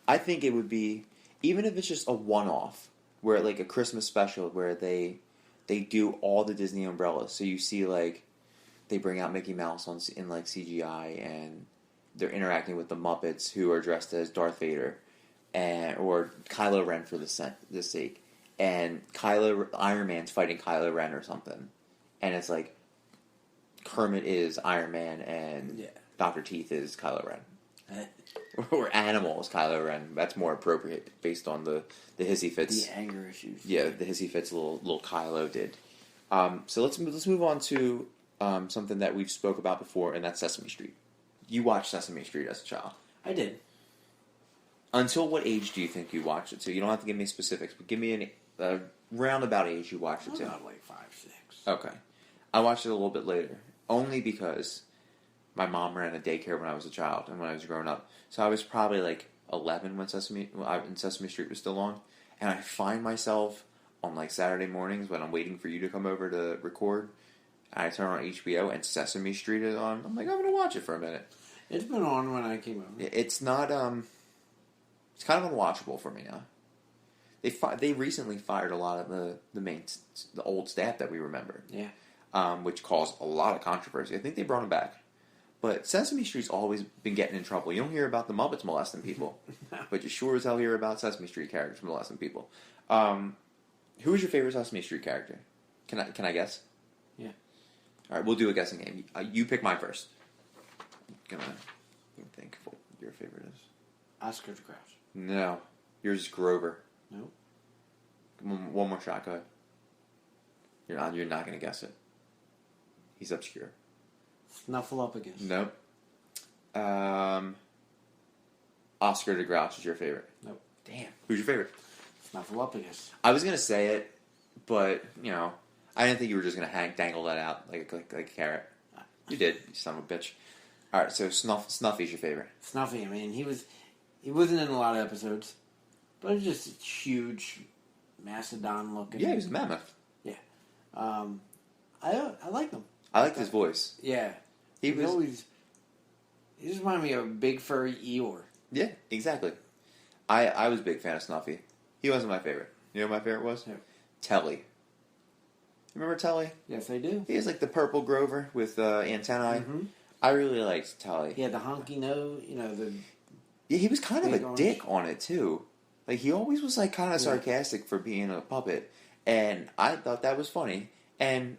I think it would be, even if it's just a one-off, where like a Christmas special where they do all the Disney umbrellas. So you see, like, they bring out Mickey Mouse in like CGI, and they're interacting with the Muppets who are dressed as Darth Vader, or Kylo Ren for this sake, and Iron Man's fighting Kylo Ren or something, and it's like Kermit is Iron Man and Dr. Teeth is Kylo Ren. Or Animal is Kylo Ren. That's more appropriate based on the hissy fits. The anger issues. Yeah, the hissy fits little Kylo did. So let's move on to something that we've spoke about before, and that's Sesame Street. You watched Sesame Street as a child. I did. Until what age do you think you watched it to? You don't have to give me specifics, but give me a roundabout age you watched it to. About like 5, 6. Okay. I watched it a little bit later, only because my mom ran a daycare when I was a child and when I was growing up. So I was probably like 11 when Sesame Street was still on, and I find myself on like Saturday mornings when I'm waiting for you to come over to record, I turn on HBO and Sesame Street is on. I'm like, I'm gonna watch it for a minute. It's been on when I came over. It's not it's kind of unwatchable for me now. They recently fired a lot of the old staff that we remember. Yeah. Which caused a lot of controversy. I think they brought them back. But Sesame Street's always been getting in trouble. You don't hear about the Muppets molesting people. But you sure as hell hear about Sesame Street characters molesting people. Who is your favorite Sesame Street character? Can I guess? Yeah. Alright, we'll do a guessing game. You pick mine first. I'm gonna think what your favorite is. Oscar the Grouch. No. Yours is Grover. Nope. One more shot, go ahead. You're not gonna guess it. He's obscure. Snuffleupagus. Nope. Oscar the Grouch is your favorite. Nope. Damn. Who's your favorite? Snuffleupagus. I was gonna say it, but I didn't think you were just gonna dangle that out like a carrot. You did, you son of a bitch. All right, so Snuffy's your favorite. Snuffy. I mean, he wasn't in a lot of episodes, but it was just huge, mastodon looking. Yeah, he was a mammoth. Yeah. I liked him. I liked his voice. Yeah. He just reminded me of a big furry Eeyore. Yeah, exactly. I was a big fan of Snuffy. He wasn't my favorite. You know what my favorite was? Yeah. Telly. Remember Telly? Yes, I do. He has like the purple Grover with antennae. Mm-hmm. I really liked Telly. He had the honky nose, Yeah, he was kind of a orange. dick on it too. Like he always was like kind of sarcastic for being a puppet, and I thought that was funny. And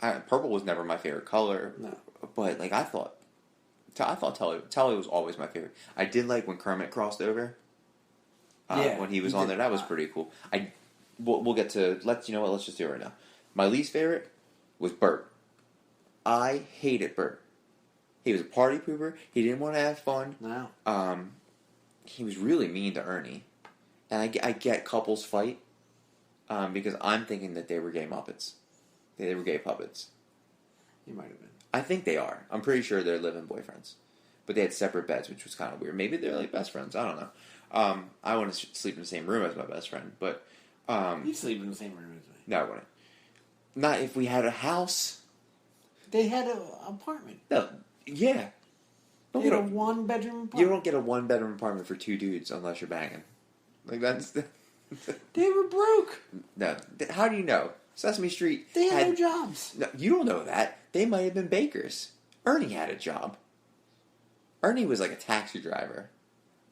purple was never my favorite color. No. But like I thought Telly was always my favorite. I did like when Kermit crossed over. When he was on there, that was pretty cool. We'll get to let's just do it right now. My least favorite was Bert. I hated Bert. He was a party pooper. He didn't want to have fun. No. He was really mean to Ernie, and I get couples fight because I'm thinking that they were gay Muppets. They were gay puppets. He might have been. I think they are. I'm pretty sure they're live-in boyfriends. But they had separate beds, which was kind of weird. Maybe they're like best friends. I don't know. I want to sleep in the same room as my best friend, but... You'd sleep in the same room as me. No, I wouldn't. Not if we had a house. They had an apartment. No, yeah. But They had a one-bedroom apartment. You don't get a one-bedroom apartment for two dudes unless you're banging. Like, that's... They were broke. No. How do you know? Sesame Street They had no jobs. No, you don't know that. They might have been bakers. Ernie had a job. Ernie was like a taxi driver.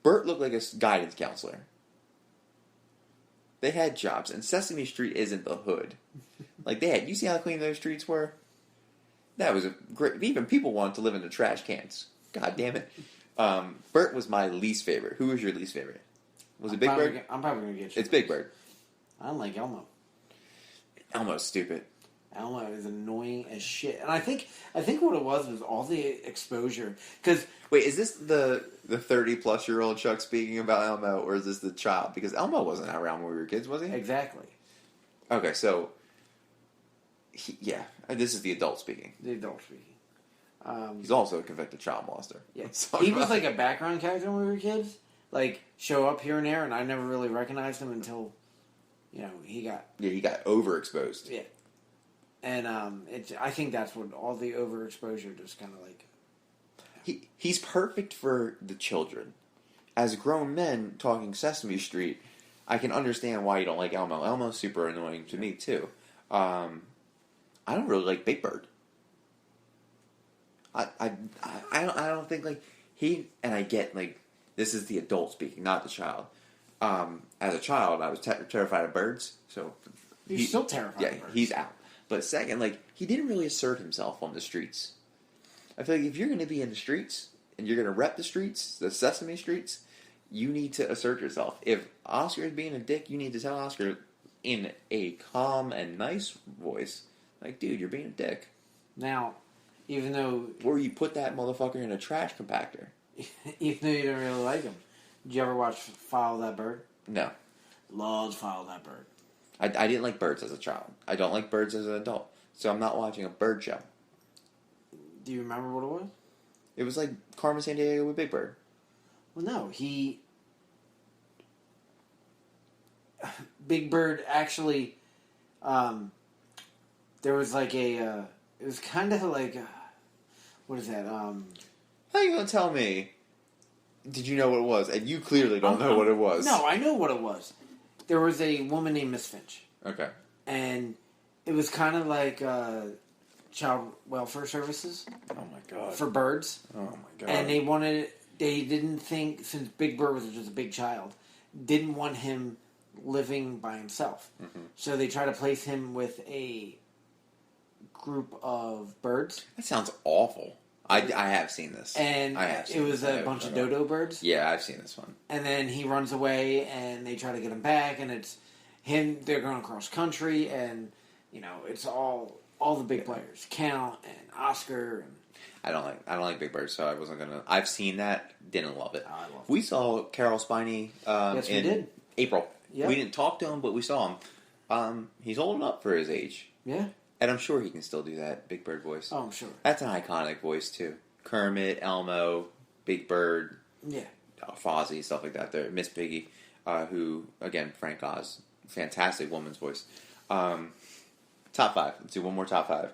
Bert looked like a guidance counselor. They had jobs, and Sesame Street isn't the hood. Like they had, you see how clean those streets were? That was a great, even people wanted to live in the trash cans. God damn it. Bert was my least favorite. Who was your least favorite? Was it Big Bird? I'm probably going to get you. It's Big Bird. I don't like Elmo. Elmo's stupid. Elmo is annoying as shit. And I think what it was all the exposure. Because wait, is this the 30-plus-year-old Chuck speaking about Elmo, or is this the child? Because Elmo wasn't around when we were kids, was he? Exactly. Okay, so... this is the adult speaking. The adult speaking. He's also a convicted child molester. Yeah. He was like a background character when we were kids. Like, show up here and there, and I never really recognized him until, he got... Yeah, he got overexposed. Yeah. And I think that's what all the overexposure just kind of like... He's perfect for the children. As grown men talking Sesame Street, I can understand why you don't like Elmo. Elmo's super annoying to me, too. I don't really like Big Bird. I don't think, like, he... And I get, like... This is the adult speaking, not the child. As a child, I was terrified of birds, so... You're still terrified of birds. Yeah, he's out. But second, like, he didn't really assert himself on the streets. I feel like if you're going to be in the streets, and you're going to rep the streets, the Sesame Streets, you need to assert yourself. If Oscar is being a dick, you need to tell Oscar in a calm and nice voice, like, dude, you're being a dick. Now, even though... Or you put that motherfucker in a trash compactor. Even though you don't really like him. Did you ever watch Follow That Bird? No. Loved Follow That Bird. I didn't like birds as a child. I don't like birds as an adult. So I'm not watching a bird show. Do you remember what it was? It was like Carmen Sandiego with Big Bird. Well, no. Big Bird actually... there was like a... it was kind of like... what is that? How are you going to tell me? Did you know what it was? And you clearly don't know what it was. No, I know what it was. There was a woman named Miss Finch. Okay. And it was kind of like child welfare services. Oh my god. For birds. Oh my god. And they didn't think, since Big Bird was just a big child, didn't want him living by himself. Mm-hmm. So they tried to place him with a group of birds. That sounds awful. I have seen this. And it was a bunch of dodo birds. Yeah, I've seen this one. And then he runs away, and they try to get him back, and it's him. They're going across country, and it's all the big players, Count and Oscar. And I don't like Big Bird, so I wasn't gonna. I've seen that, didn't love it. I love it. We saw Carol Spiney. Yes, we did. April. Yep. We didn't talk to him, but we saw him. He's old enough for his age. Yeah. And I'm sure he can still do that Big Bird voice. Oh, I'm sure. That's an iconic voice, too. Kermit, Elmo, Big Bird. Yeah. Fozzie, stuff like that. There, Miss Piggy, who, again, Frank Oz. Fantastic woman's voice. Top 5. Let's do one more top 5.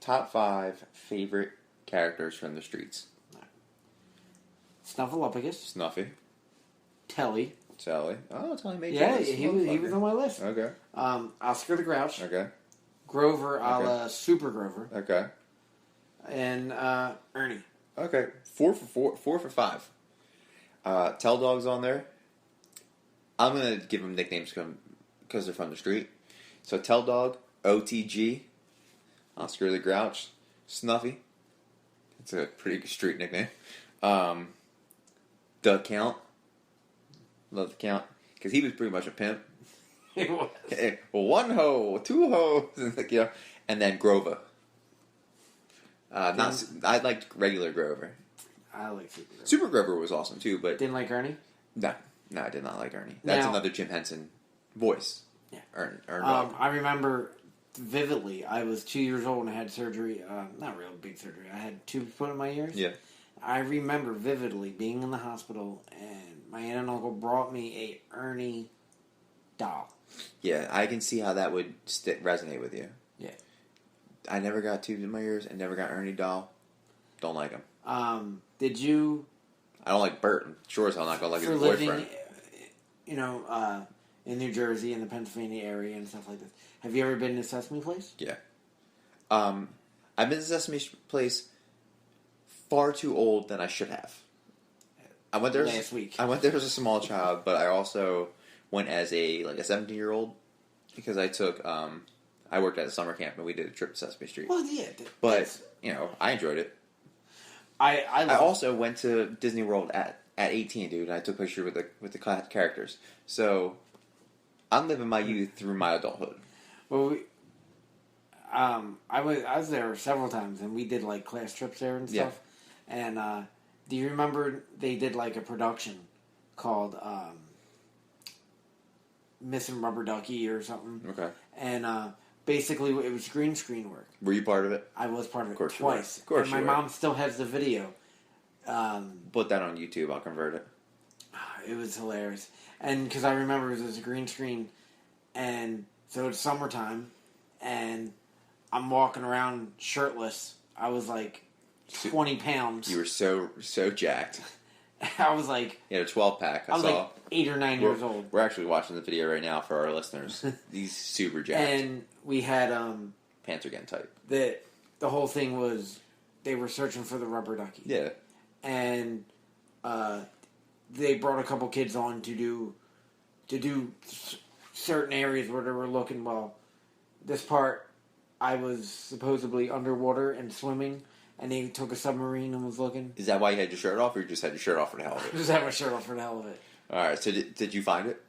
Top 5 favorite characters from the streets. Snuffleupagus. Snuffy. Telly. Oh, Telly made Yeah, he was on my list. Okay. Oscar the Grouch. Okay. Grover, a la Super Grover. Okay. And Ernie. Okay. 4 for 5. Tell Dog's on there. I'm going to give them nicknames because they're from the street. So Tell Dog, OTG, Oscar the Grouch, Snuffy. It's a pretty street nickname. The Count. Love the Count. Because he was pretty much a pimp. He was. Well, 1 hoe, 2 hoes, and then Grover. I liked regular Grover. I like Super Grover. Super Grover was awesome too, but Didn't like Ernie? No, I did not like Ernie. That's another Jim Henson voice. Yeah. Ernie. I remember vividly. I was 2 years old and I had surgery. Not real big surgery. I had tubes put in my ears. Yeah. I remember vividly being in the hospital and my aunt and uncle brought me a Ernie doll. Yeah, I can see how that would resonate with you. Yeah. I never got tubes in my ears and never got Ernie doll. Don't like him. Did you... I don't like Bert. I'm sure as hell not going to like his boyfriend. Living, in New Jersey, in the Pennsylvania area and stuff like this. Have you ever been to Sesame Place? Yeah. I've been to Sesame Place far too old than I should have. I went there last week. I went there as a small child, but I also went as a 17-year-old because I took I worked at a summer camp and we did a trip to Sesame Street. Well, yeah, but I enjoyed it. I also went to Disney World at 18, dude. And I took pictures with the characters. So I'm living my youth through my adulthood. Well, I was there several times, and we did like class trips there and stuff. Yeah. And do you remember they did like a production called Missing Rubber Ducky or something? Okay. And basically, it was green screen work. Were you part of it? I was part of it twice. Of course, and my mom still has the video. Put that on YouTube. I'll convert it. It was hilarious, and because I remember it was a green screen, and so it's summertime, and I'm walking around shirtless. I was like 20 pounds. You were so jacked. I was like... You had a 12-pack, I was like 8 or 9 years old. We're actually watching the video right now for our listeners. He's super jacked. And we had... pants are getting tight. The whole thing was... They were searching for the rubber ducky. Yeah. And they brought a couple kids on to do certain areas where they were looking. Well, this part, I was supposedly underwater and swimming... And they took a submarine and was looking. Is that why you had your shirt off, or you just had your shirt off for the hell of it? I just had my shirt off for the hell of it. Alright, so did you find it?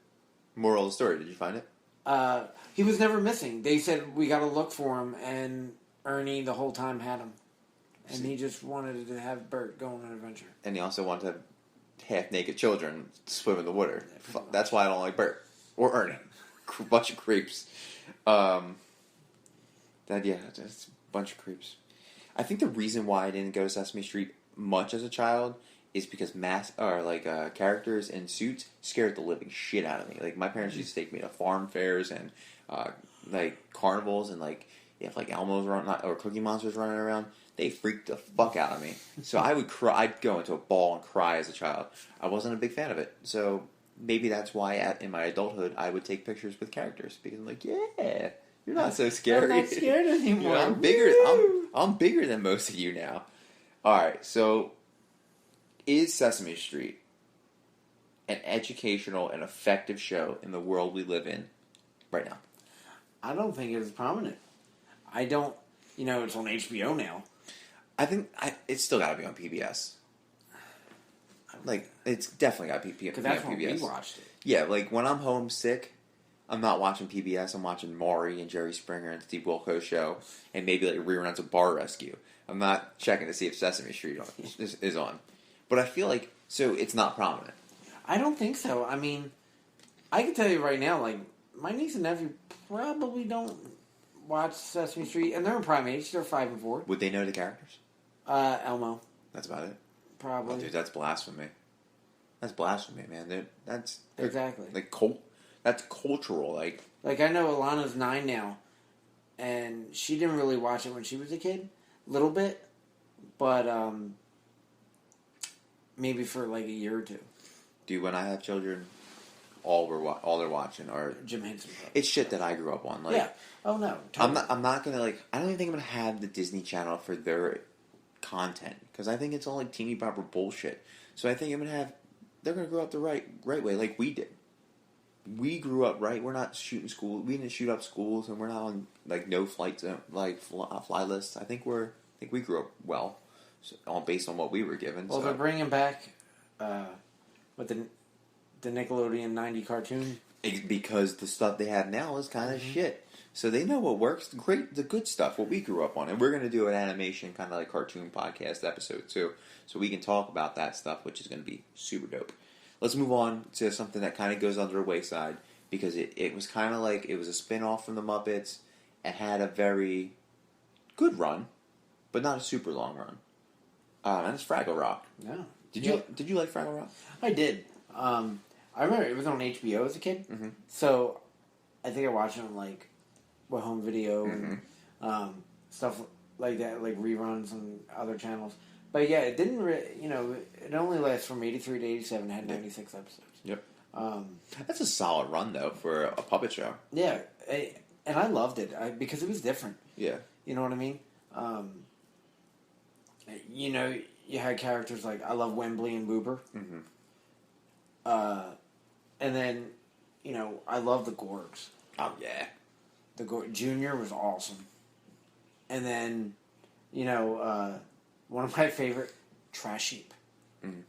Moral of the story, did you find it? He was never missing. They said, we gotta look for him, and Ernie the whole time had him. And he just wanted to have Bert go on an adventure. And he also wanted to half-naked children swim in the water. That's why I don't like Bert. Or Ernie. A bunch of creeps. Just a bunch of creeps. I think the reason why I didn't go to Sesame Street much as a child is because characters in suits scared the living shit out of me. Like, my parents used to take me to farm fairs and, carnivals and, if, Elmo's or Cookie Monster's running around, they freaked the fuck out of me. So I would cry. I'd go into a ball and cry as a child. I wasn't a big fan of it. So maybe that's why in my adulthood I would take pictures with characters. Because I'm like, yeah, you're not so scary. I'm not scared anymore. I'm bigger. I'm bigger than most of you now. All right, so is Sesame Street an educational and effective show in the world we live in right now? I don't think it is prominent. I don't. It's on HBO now. I think it's still got to be on PBS. It's definitely got to be on PBS. Because that's when we watched it. Yeah, when I'm homesick, I'm not watching PBS. I'm watching Maury and Jerry Springer and Steve Wilkos show, and maybe reruns of Bar Rescue. I'm not checking to see if Sesame Street is on. But I feel so it's not prominent. I don't think so. I mean, I can tell you right now, my niece and nephew probably don't watch Sesame Street, and they're in prime age. They're 5 and 4. Would they know the characters? Elmo. That's about it. Probably. Oh, dude, that's blasphemy. That's blasphemy, man. That's exactly that's cultural. I know Alana's 9 now, and she didn't really watch it when she was a kid, a little bit, but maybe for a year or two. Dude, when I have children, all they're watching are Jim Henson. It's shit that I grew up on. Yeah. Oh no. Totally. I'm not gonna I don't even think I'm gonna have the Disney Channel for their content because I think it's all teeny bopper bullshit. So I think they're gonna grow up the right way like we did. We grew up right. We're not shooting school. We didn't shoot up schools, and we're not on no flights fly lists. I think we grew up well, based on what we were given. Well, so. they're bringing back with the Nickelodeon 90 cartoon because the stuff they have now is kind of shit. So they know what works. The good stuff, what we grew up on. And we're going to do an animation, kind of cartoon podcast episode, too. So we can talk about that stuff, which is going to be super dope. Let's move on to something that kind of goes under the wayside, because it was kind of it was a spin-off from the Muppets. It had a very good run, but not a super long run. And it's Fraggle Rock. Yeah. Did you like Fraggle Rock? I did. I remember it was on HBO as a kid. Mm-hmm. So I think I watched it on home video and stuff like that, reruns on other channels. But yeah, it didn't. It only lasts from 83 to 87. It had 96 episodes. Yep. That's a solid run though for a puppet show. Yeah, and I loved it because it was different. Yeah. You know what I mean? You had characters I love Wembley and Boober. Mm-hmm. And then, I love the Gorgs. Oh yeah. The Junior was awesome. And then, one of my favorite, Trash Sheep. Mm-hmm.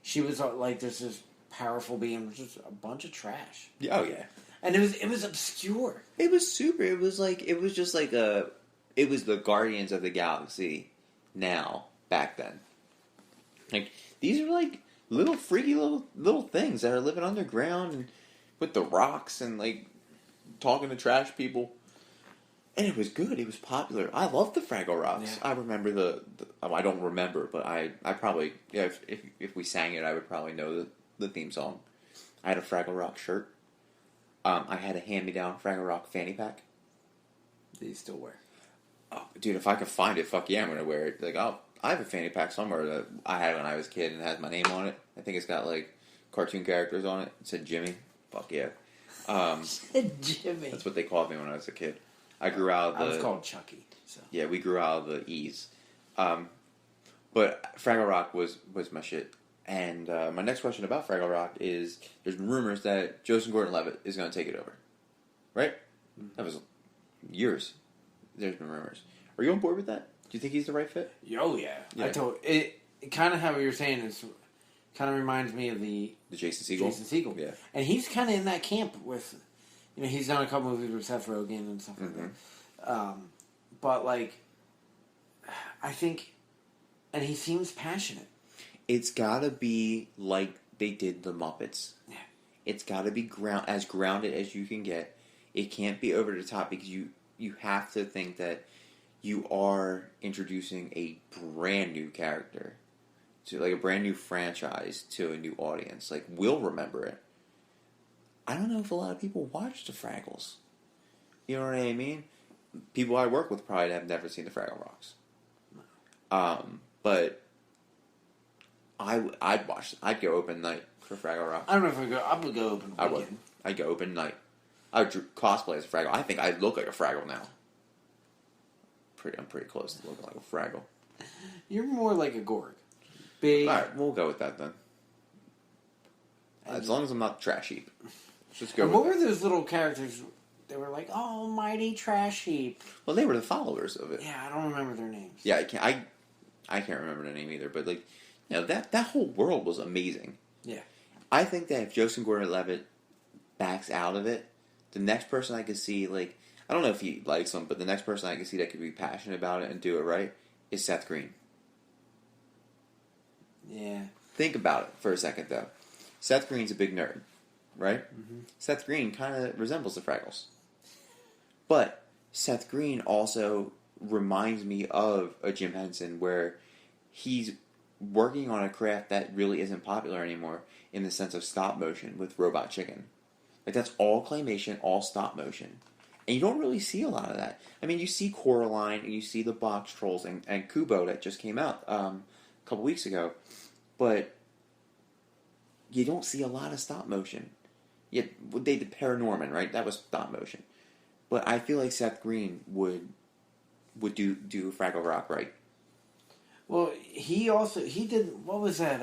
She was there's this powerful being, just a bunch of trash. Oh yeah. And it was obscure. It was super. It was it was the Guardians of the Galaxy now, back then. These are little freaky little things that are living underground and with the rocks and talking to trash people. And it was good. It was popular. I loved the Fraggle Rocks. Yeah. I remember I don't remember, but I probably if we sang it, I would probably know the theme song. I had a Fraggle Rock shirt. I had a hand-me-down Fraggle Rock fanny pack. Do you still wear? Oh, dude, if I could find it, fuck yeah, I'm gonna wear it. I have a fanny pack somewhere that I had when I was a kid and it has my name on it. I think it's got cartoon characters on it. It said Jimmy. Fuck yeah. Jimmy. That's what they called me when I was a kid. I grew out of the... I was called Chucky. So. Yeah, we grew out of the E's. But Fraggle Rock was my shit. And my next question about Fraggle Rock is, there's been rumors that Joseph Gordon-Levitt is going to take it over. Right? Mm-hmm. That was years. There's been rumors. Are you on board with that? Do you think he's the right fit? Oh, yeah. I told it kind of how you were saying is kind of reminds me of the Jason Segel. Yeah. And he's kind of in that camp with, he's done a couple movies with Seth Rogen and stuff like that. But I think, and he seems passionate. It's gotta be like they did the Muppets. Yeah. It's gotta be as grounded as you can get. It can't be over the top because you have to think that you are introducing a brand new character to like a brand new franchise to a new audience. Like, we'll remember it. I don't know if a lot of people watch the Fraggles. You know what I mean? People I work with probably have never seen the Fraggle Rocks. But I'd watch. I'd go open night for Fraggle Rocks. I don't know if I would go open weekend. I would. I'd go open night. I would cosplay as a Fraggle. I think I look like a Fraggle now. I'm pretty close to looking like a Fraggle. You're more like a Gorg. Big. All right, we'll go with that then. As long as I'm not trash heap. Let's just go. And what were those little characters? They were like, "Oh, mighty trash heap." Well, they were the followers of it. Yeah, I don't remember their names. Yeah, I can't remember the name either. But like, you know, that whole world was amazing. Yeah. I think that if Joseph Gordon-Levitt backs out of it, the next person I could see, like, I don't know if he likes them, but the next person I could see that could be passionate about it and do it right is Seth Green. Yeah. Think about it for a second, though. Seth Green's a big nerd, right? Mm-hmm. Seth Green kind of resembles the Fraggles. But Seth Green also reminds me of a Jim Henson where he's working on a craft that really isn't popular anymore in the sense of stop motion with Robot Chicken. Like, that's all claymation, all stop motion. And you don't really see a lot of that. I mean, you see Coraline, and you see the Box Trolls, and Kubo that just came out a couple weeks ago. But you don't see a lot of stop motion. Yet, they did Paranorman, right? That was stop motion. But I feel like Seth Green would do Fraggle Rock right. Well, he did, what was that,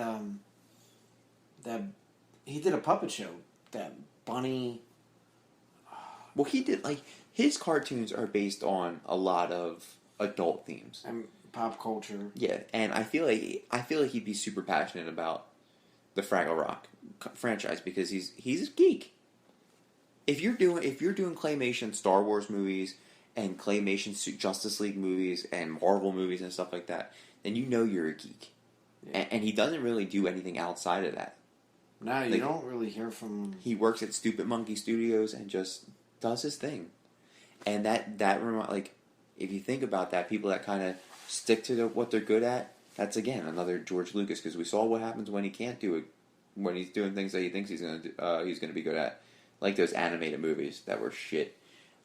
he did a puppet show, that Bunny. Well, he did, like, his cartoons are based on a lot of adult themes. And pop culture. Yeah, and I feel like he'd be super passionate about the Fraggle Rock franchise because he's a geek. If you're doing claymation Star Wars movies and claymation Justice League movies and Marvel movies and stuff like that, then you know you're a geek. Yeah. And he doesn't really do anything outside of that. No, you don't really hear from... He works at Stupid Monkey Studios and just does his thing. And that like, if you think about that, people that kind of stick to what they're good at, that's, again, another George Lucas, because we saw what happens when he can't do it, when he's doing things that he thinks he's going to be good at. Like those animated movies that were shit.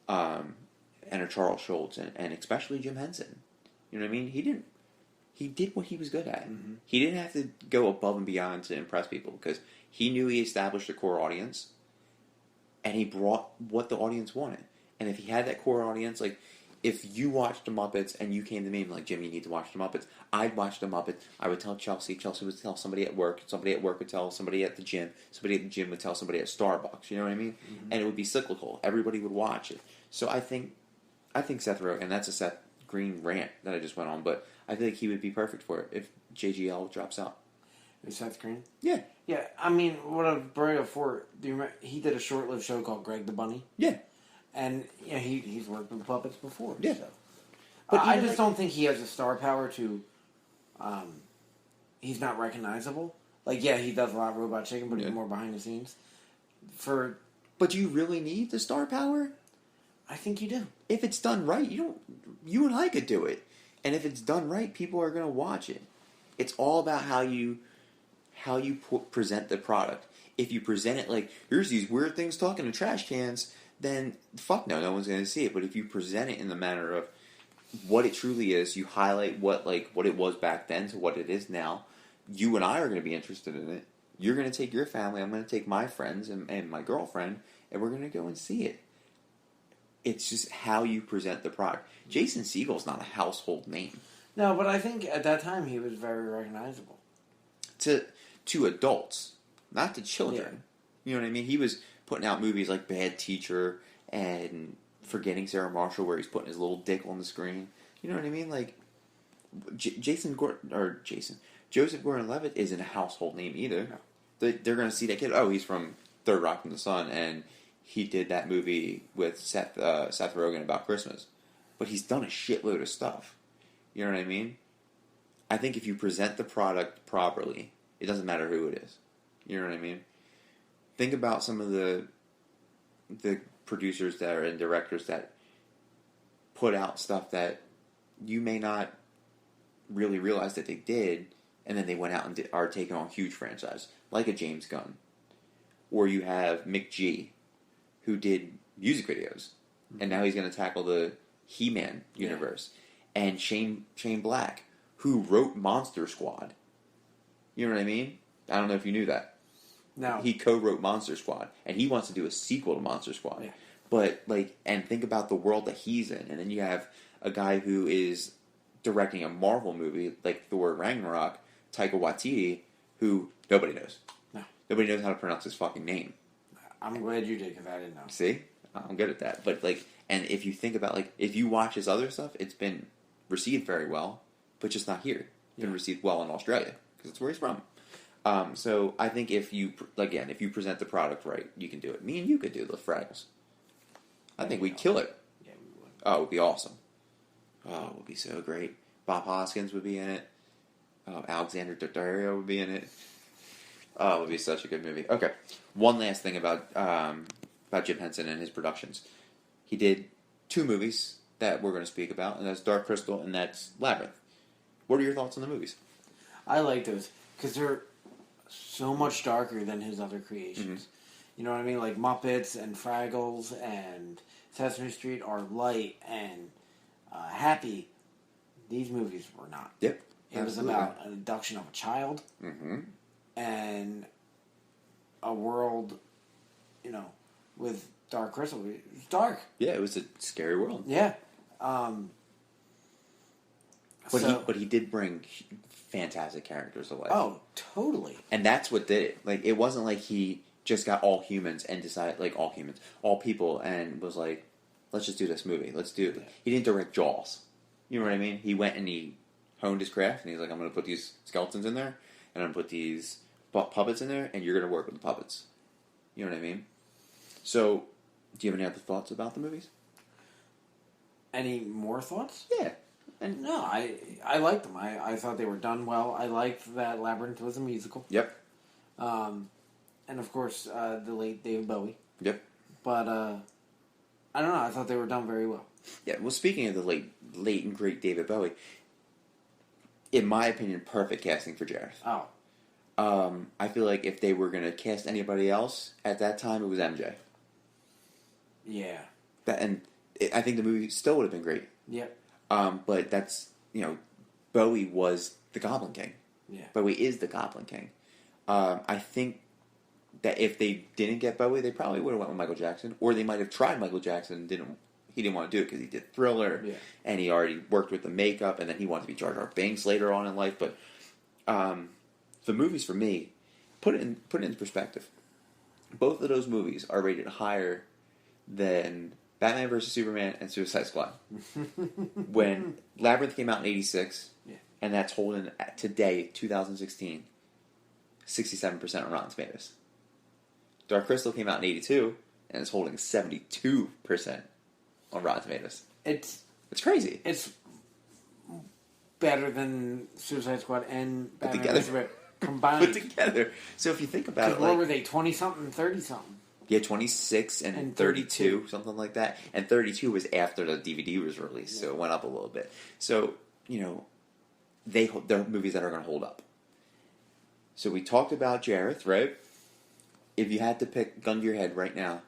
And a Charles Schultz, and especially Jim Henson. You know what I mean? He did what he was good at. Mm-hmm. He didn't have to go above and beyond to impress people, because he knew he established a core audience, and he brought what the audience wanted. And if he had that core audience, like, if you watched the Muppets and you came to me and like, Jim, you need to watch the Muppets, I'd watch the Muppets. I would tell Chelsea would tell somebody at work would tell somebody at the gym would tell somebody at Starbucks. You know what I mean? Mm-hmm. And it would be cyclical. Everybody would watch it. So I think Seth Rogen, and that's a Seth Green rant that I just went on, but I think he would be perfect for it if JGL drops out. Is Seth Green? Yeah. Yeah, I mean, what I've brought up for, do you remember, he did a short-lived show called Greg the Bunny? Yeah. And, you know, he's worked with puppets before. Yeah. So. But I just don't think he has a star power to, he's not recognizable. Like, yeah, he does a lot of Robot Chicken, but he's more behind the scenes. But do you really need the star power? I think you do. If it's done right, you and I could do it. And if it's done right, people are going to watch it. It's all about how you present the product. If you present it like, here's these weird things talking to trash cans, then fuck no one's going to see it. But if you present it in the manner of what it truly is, you highlight what it was back then to what it is now, you and I are going to be interested in it. You're going to take your family, I'm going to take my friends and my girlfriend, and we're going to go and see it. It's just how you present the product. Jason Segel's not a household name. No, but I think at that time he was very recognizable. To adults, not to children. Yeah. You know what I mean? He was putting out movies like Bad Teacher and Forgetting Sarah Marshall, where he's putting his little dick on the screen. You know what I mean? Like, Joseph Gordon-Levitt isn't a household name either. No. They're going to see that kid. Oh, he's from Third Rock from the Sun, and he did that movie with Seth Rogen about Christmas. But he's done a shitload of stuff. You know what I mean? I think if you present the product properly, it doesn't matter who it is. You know what I mean? Think about some of the producers that are and directors that put out stuff that you may not really realize that they did, and then they went out and are taking on huge franchise, like a James Gunn. Or you have Mick G, who did music videos, and now he's going to tackle the He-Man universe. Yeah. And Shane Black, who wrote Monster Squad. You know what I mean? I don't know if you knew that. No. He co-wrote Monster Squad, and he wants to do a sequel to Monster Squad. Yeah. But, and think about the world that he's in. And then you have a guy who is directing a Marvel movie, like Thor Ragnarok, Taika Waititi, who nobody knows. No. Nobody knows how to pronounce his fucking name. I'm glad you did, because I didn't know. See? I'm good at that. But, and if you think about, if you watch his other stuff, it's been received very well, but just not here. It's been received well in Australia, because it's where he's from. So I think if you present the product right, you can do it. Me and you could do the Fraggles. I think we'd kill it. Yeah, we would. Oh, it would be awesome. Oh, it would be so great. Bob Hoskins would be in it. Alexander Daddario would be in it. Oh, it would be such a good movie. Okay, one last thing about Jim Henson and his productions. He did 2 movies that we're going to speak about, and that's Dark Crystal and that's Labyrinth. What are your thoughts on the movies? I like those, because they're so much darker than his other creations. Mm-hmm. You know what I mean? Like Muppets and Fraggles and Sesame Street are light and happy. These movies were not. Yep. It was about an abduction of a child and a world, with Dark Crystal. It was dark. Yeah, it was a scary world. Yeah. But he did bring fantastic characters to life. Oh, totally. And that's what did it. It wasn't like he just got all humans and decided, all people, and was like, let's just do this movie. Let's do it. Yeah. He didn't direct Jaws. You know what I mean? He went and he honed his craft, and he's like, I'm going to put these skeletons in there, and I'm going to put these puppets in there, and you're going to work with the puppets. You know what I mean? So, do you have any other thoughts about the movies? Any more thoughts? Yeah. And no, I liked them. I thought they were done well. I liked that Labyrinth was a musical. Yep. And of course, the late David Bowie. Yep. But, I don't know, I thought they were done very well. Yeah, well, speaking of the late and great David Bowie, in my opinion, perfect casting for Jareth. Oh. I feel like if they were going to cast anybody else, at that time, it was MJ. Yeah. I think the movie still would have been great. Yep. But that's, Bowie was the Goblin King. Yeah. Bowie is the Goblin King. I think that if they didn't get Bowie, they probably would have went with Michael Jackson, or they might have tried Michael Jackson and he didn't want to do it because he did Thriller, and he already worked with the makeup, and then he wanted to be Jar Jar Binks later on in life. But the movies, for me, put it in perspective. Both of those movies are rated higher than Batman vs. Superman and Suicide Squad. When Labyrinth came out in 86, and that's holding today, 2016, 67% on Rotten Tomatoes. Dark Crystal came out in 82, and it's holding 72% on Rotten Tomatoes. It's crazy. It's better than Suicide Squad and Batman together. vs. Superman combined. Put together. So if you think about it, what were they, 20-something, 30-something? Yeah, 26 and 32, something like that. And 32 was after the DVD was released, so it went up a little bit. So, they're movies that are going to hold up. So we talked about Jareth, right? If you had to pick gun to your head right now,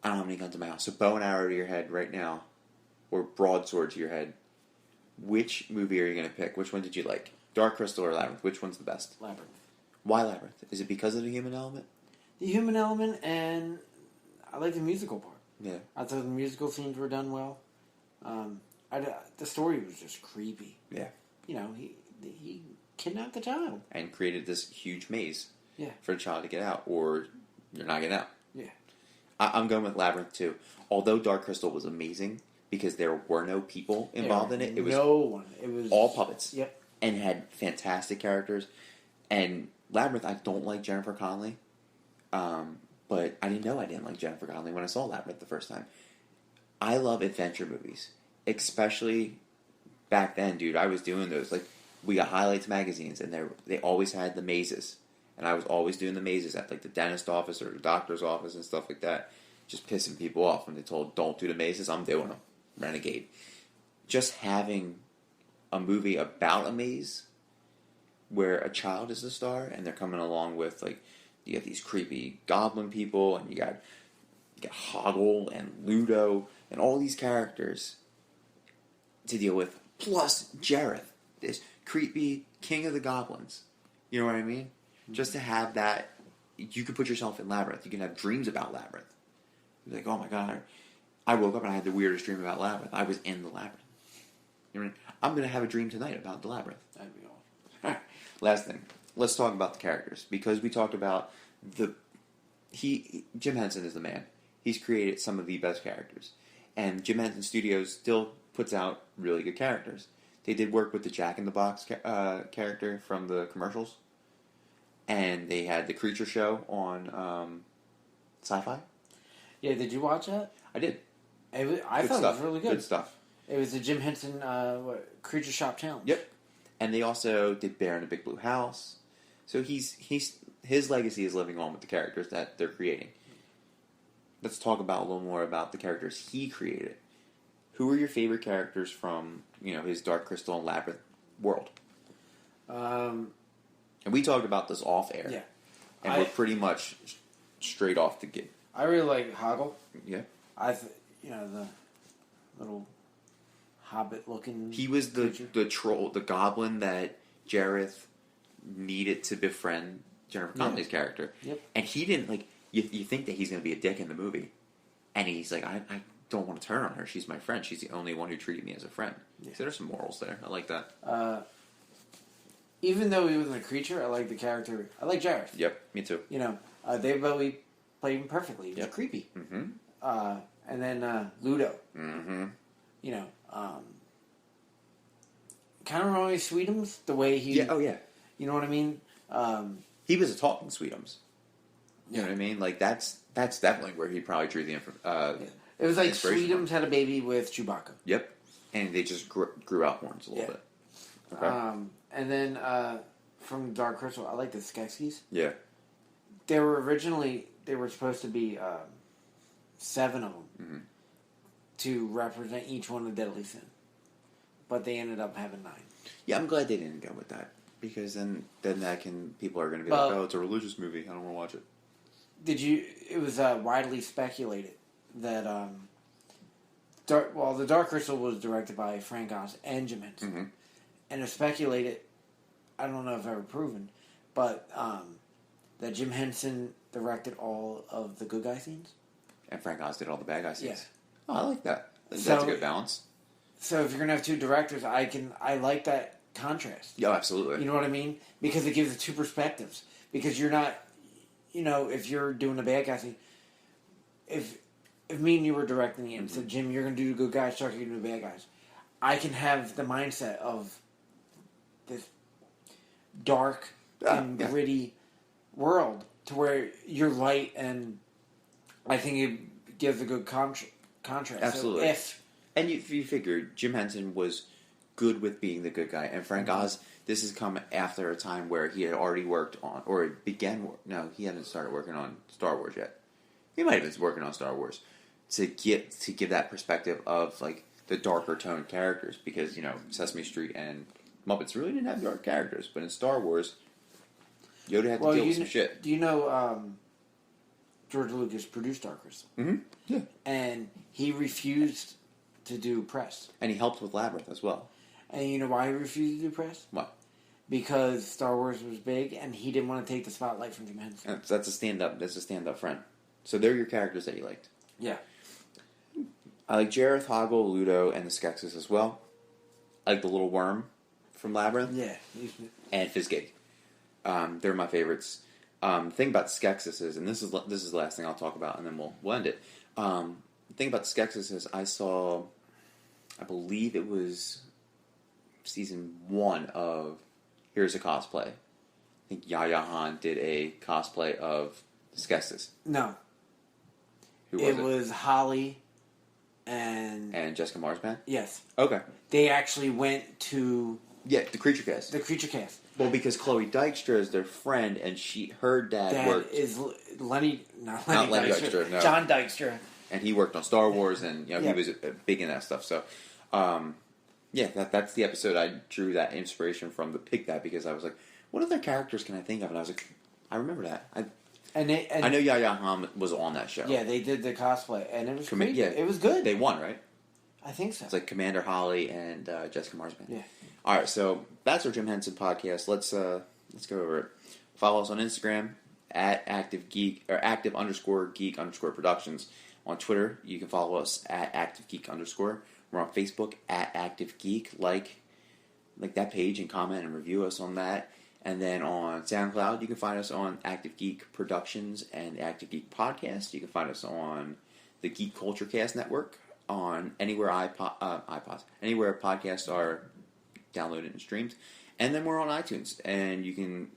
I don't have any guns in my house, so bow and arrow to your head right now, or broadsword to your head, which movie are you going to pick? Which one did you like? Dark Crystal or Labyrinth? Which one's the best? Labyrinth. Why Labyrinth? Is it because of the human element? The human element, and I like the musical part. Yeah. I thought the musical scenes were done well. The story was just creepy. Yeah. He kidnapped the child. And created this huge maze. Yeah. For the child to get out, or you're not getting out. Yeah. I'm going with Labyrinth too. Although Dark Crystal was amazing because there were no people involved in it. It was no one. It was all puppets. Yep. And had fantastic characters. And Labyrinth, I don't like Jennifer Connelly. But I didn't know I didn't like Jennifer Connelly when I saw Labyrinth the first time. I love adventure movies. Especially back then, dude. I was doing those. we got highlights magazines, and they always had the mazes, and I was always doing the mazes at like the dentist office or the doctor's office and stuff like that, just pissing people off when they told don't do the mazes. I'm doing them. Renegade. Just having a movie about a maze where a child is the star, and they're coming along with like you got these creepy goblin people, and you got Hoggle and Ludo and all these characters to deal with, plus Jareth, this creepy king of the goblins. You know what I mean? Mm-hmm. Just to have that, you could put yourself in Labyrinth. You can have dreams about Labyrinth. You're like, oh my god, I woke up and I had the weirdest dream about Labyrinth. I was in the Labyrinth. You know what I mean? I'm going to have a dream tonight about the Labyrinth. That'd be awesome. All right, last thing. Let's talk about the characters, because we talked about Jim Henson is the man. He's created some of the best characters. And Jim Henson Studios still puts out really good characters. They did work with the Jack in the Box character from the commercials. And they had the Creature Show on Sci-Fi. Yeah, did you watch that? I did. I thought it was really good. Good stuff. It was the Jim Henson Creature Shop Challenge. Yep. And they also did Bear in a Big Blue House. So his legacy is living on with the characters that they're creating. Let's talk about a little more about the characters he created. Who are your favorite characters from his Dark Crystal and Labyrinth world? And we talked about this off air. Yeah, and we're pretty much straight off the gate. I really like Hoggle. Yeah, the little hobbit looking. He was the troll, the goblin that Jareth needed to befriend Jennifer Connelly's character. Yep, and he didn't like. You think that he's going to be a dick in the movie, and he's like, I don't want to turn on her. She's my friend. She's the only one who treated me as a friend. Yeah. So there's some morals there. I like that. Even though he wasn't a creature, I like the character. I like Jareth. Yep, me too. David Bowie played him perfectly. He was creepy. Mm-hmm. And then Ludo. Mm-hmm. Kind of reminded me of Sweetums, the way he... Yeah, oh yeah. You know what I mean? He was a talking Sweetums. You know what I mean? Like, that's definitely where he probably drew the It was like Sweetums had a baby with Chewbacca. Yep. And they just grew out horns a little bit. Okay. And then from Dark Crystal, I like the Skeksis. Yeah. They were supposed to be 7 of them to represent each one of Deadly Sin. But they ended up having 9. Yeah, I'm glad they didn't go with that. Because then people are going to be like, oh, it's a religious movie. I don't want to watch it. It was widely speculated that, the Dark Crystal was directed by Frank Oz and Jim Henson. Mm-hmm. And it speculated, I don't know if ever proven, but that Jim Henson directed all of the good guy scenes. And Frank Oz did all the bad guy scenes. Yeah. Oh, I like that. That's a good balance. So if you're going to have 2 directors, I like that contrast. Yeah, absolutely. You know what I mean? Because it gives it 2 perspectives. Because you're not, if you're doing a bad guy scene, if me and you were directing the end, said, Jim, you're going to do the good guys, Chuck, you're going to do the bad guys. I can have the mindset of this dark and gritty world to where you're light, and I think it gives a good contrast. Absolutely. So and you figure Jim Henson was good with being the good guy, and Frank Oz, this has come after a time where he had already worked on, or he hadn't started working on Star Wars yet. He might have been working on Star Wars to give that perspective of like the darker toned characters, because Sesame Street and Muppets really didn't have dark characters, but in Star Wars, Yoda had to deal with some shit. Do you know George Lucas produced Dark Crystal? Mm-hmm. Yeah. And he refused to do press. And he helped with Labyrinth as well. And you know why he refused to do press? What? Because Star Wars was big, and he didn't want to take the spotlight from Jim Henson. That's a stand-up friend. So they're your characters that you liked. Yeah. I like Jareth, Hoggle, Ludo, and the Skeksis as well. I like the little worm from Labyrinth. Yeah. And Fizzgig. They're my favorites. The thing about Skeksis is, and this is the last thing I'll talk about, and then we'll end it. The thing about Skeksis is I saw, I believe it was season 1 of Here's a Cosplay. I think Yaya Han did a cosplay of Skeksis. No. Who was it? It was Holly and Jessica Marsman? Yes. Okay. They actually went to Yeah, the Creature Cast. The Creature Cast. Well, because Chloe Dykstra is their friend, and her dad worked. Is Lenny, not Lenny Dykstra. Dykstra, no. John Dykstra. And he worked on Star Wars, and he was big in that stuff. So, that's the episode I drew that inspiration from to pick that, because I was like, what other characters can I think of? And I was like, I remember that. I know Yahya Ham was on that show. Yeah, they did the cosplay, and it was great. Yeah, it was good. They won, right? I think so. It's like Commander Holly and Jessica Marsman. Yeah. All right, so that's our Jim Henson podcast. Let's go over it. Follow us on Instagram at @activegeek or @active_geek_productions. On Twitter, you can follow us at @activegeek_. We're on Facebook at @activegeek. Like that page and comment and review us on that. And then on SoundCloud, you can find us on Active Geek Productions and Active Geek Podcast. You can find us on the Geek Culture Cast Network, on anywhere anywhere podcasts are downloaded and streamed. And then we're on iTunes, and you can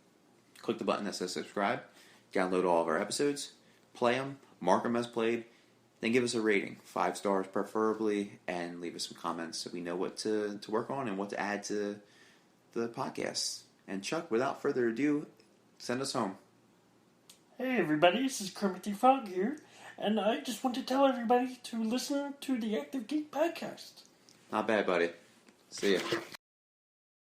click the button that says subscribe, download all of our episodes, play them, mark them as played, then give us a rating, 5 stars preferably, and leave us some comments so we know what to work on and what to add to the podcast. And Chuck, without further ado, send us home. Hey everybody, this is Kermit the Frog here, and I just want to tell everybody to listen to the Active Geek podcast. Not bad, buddy. See ya.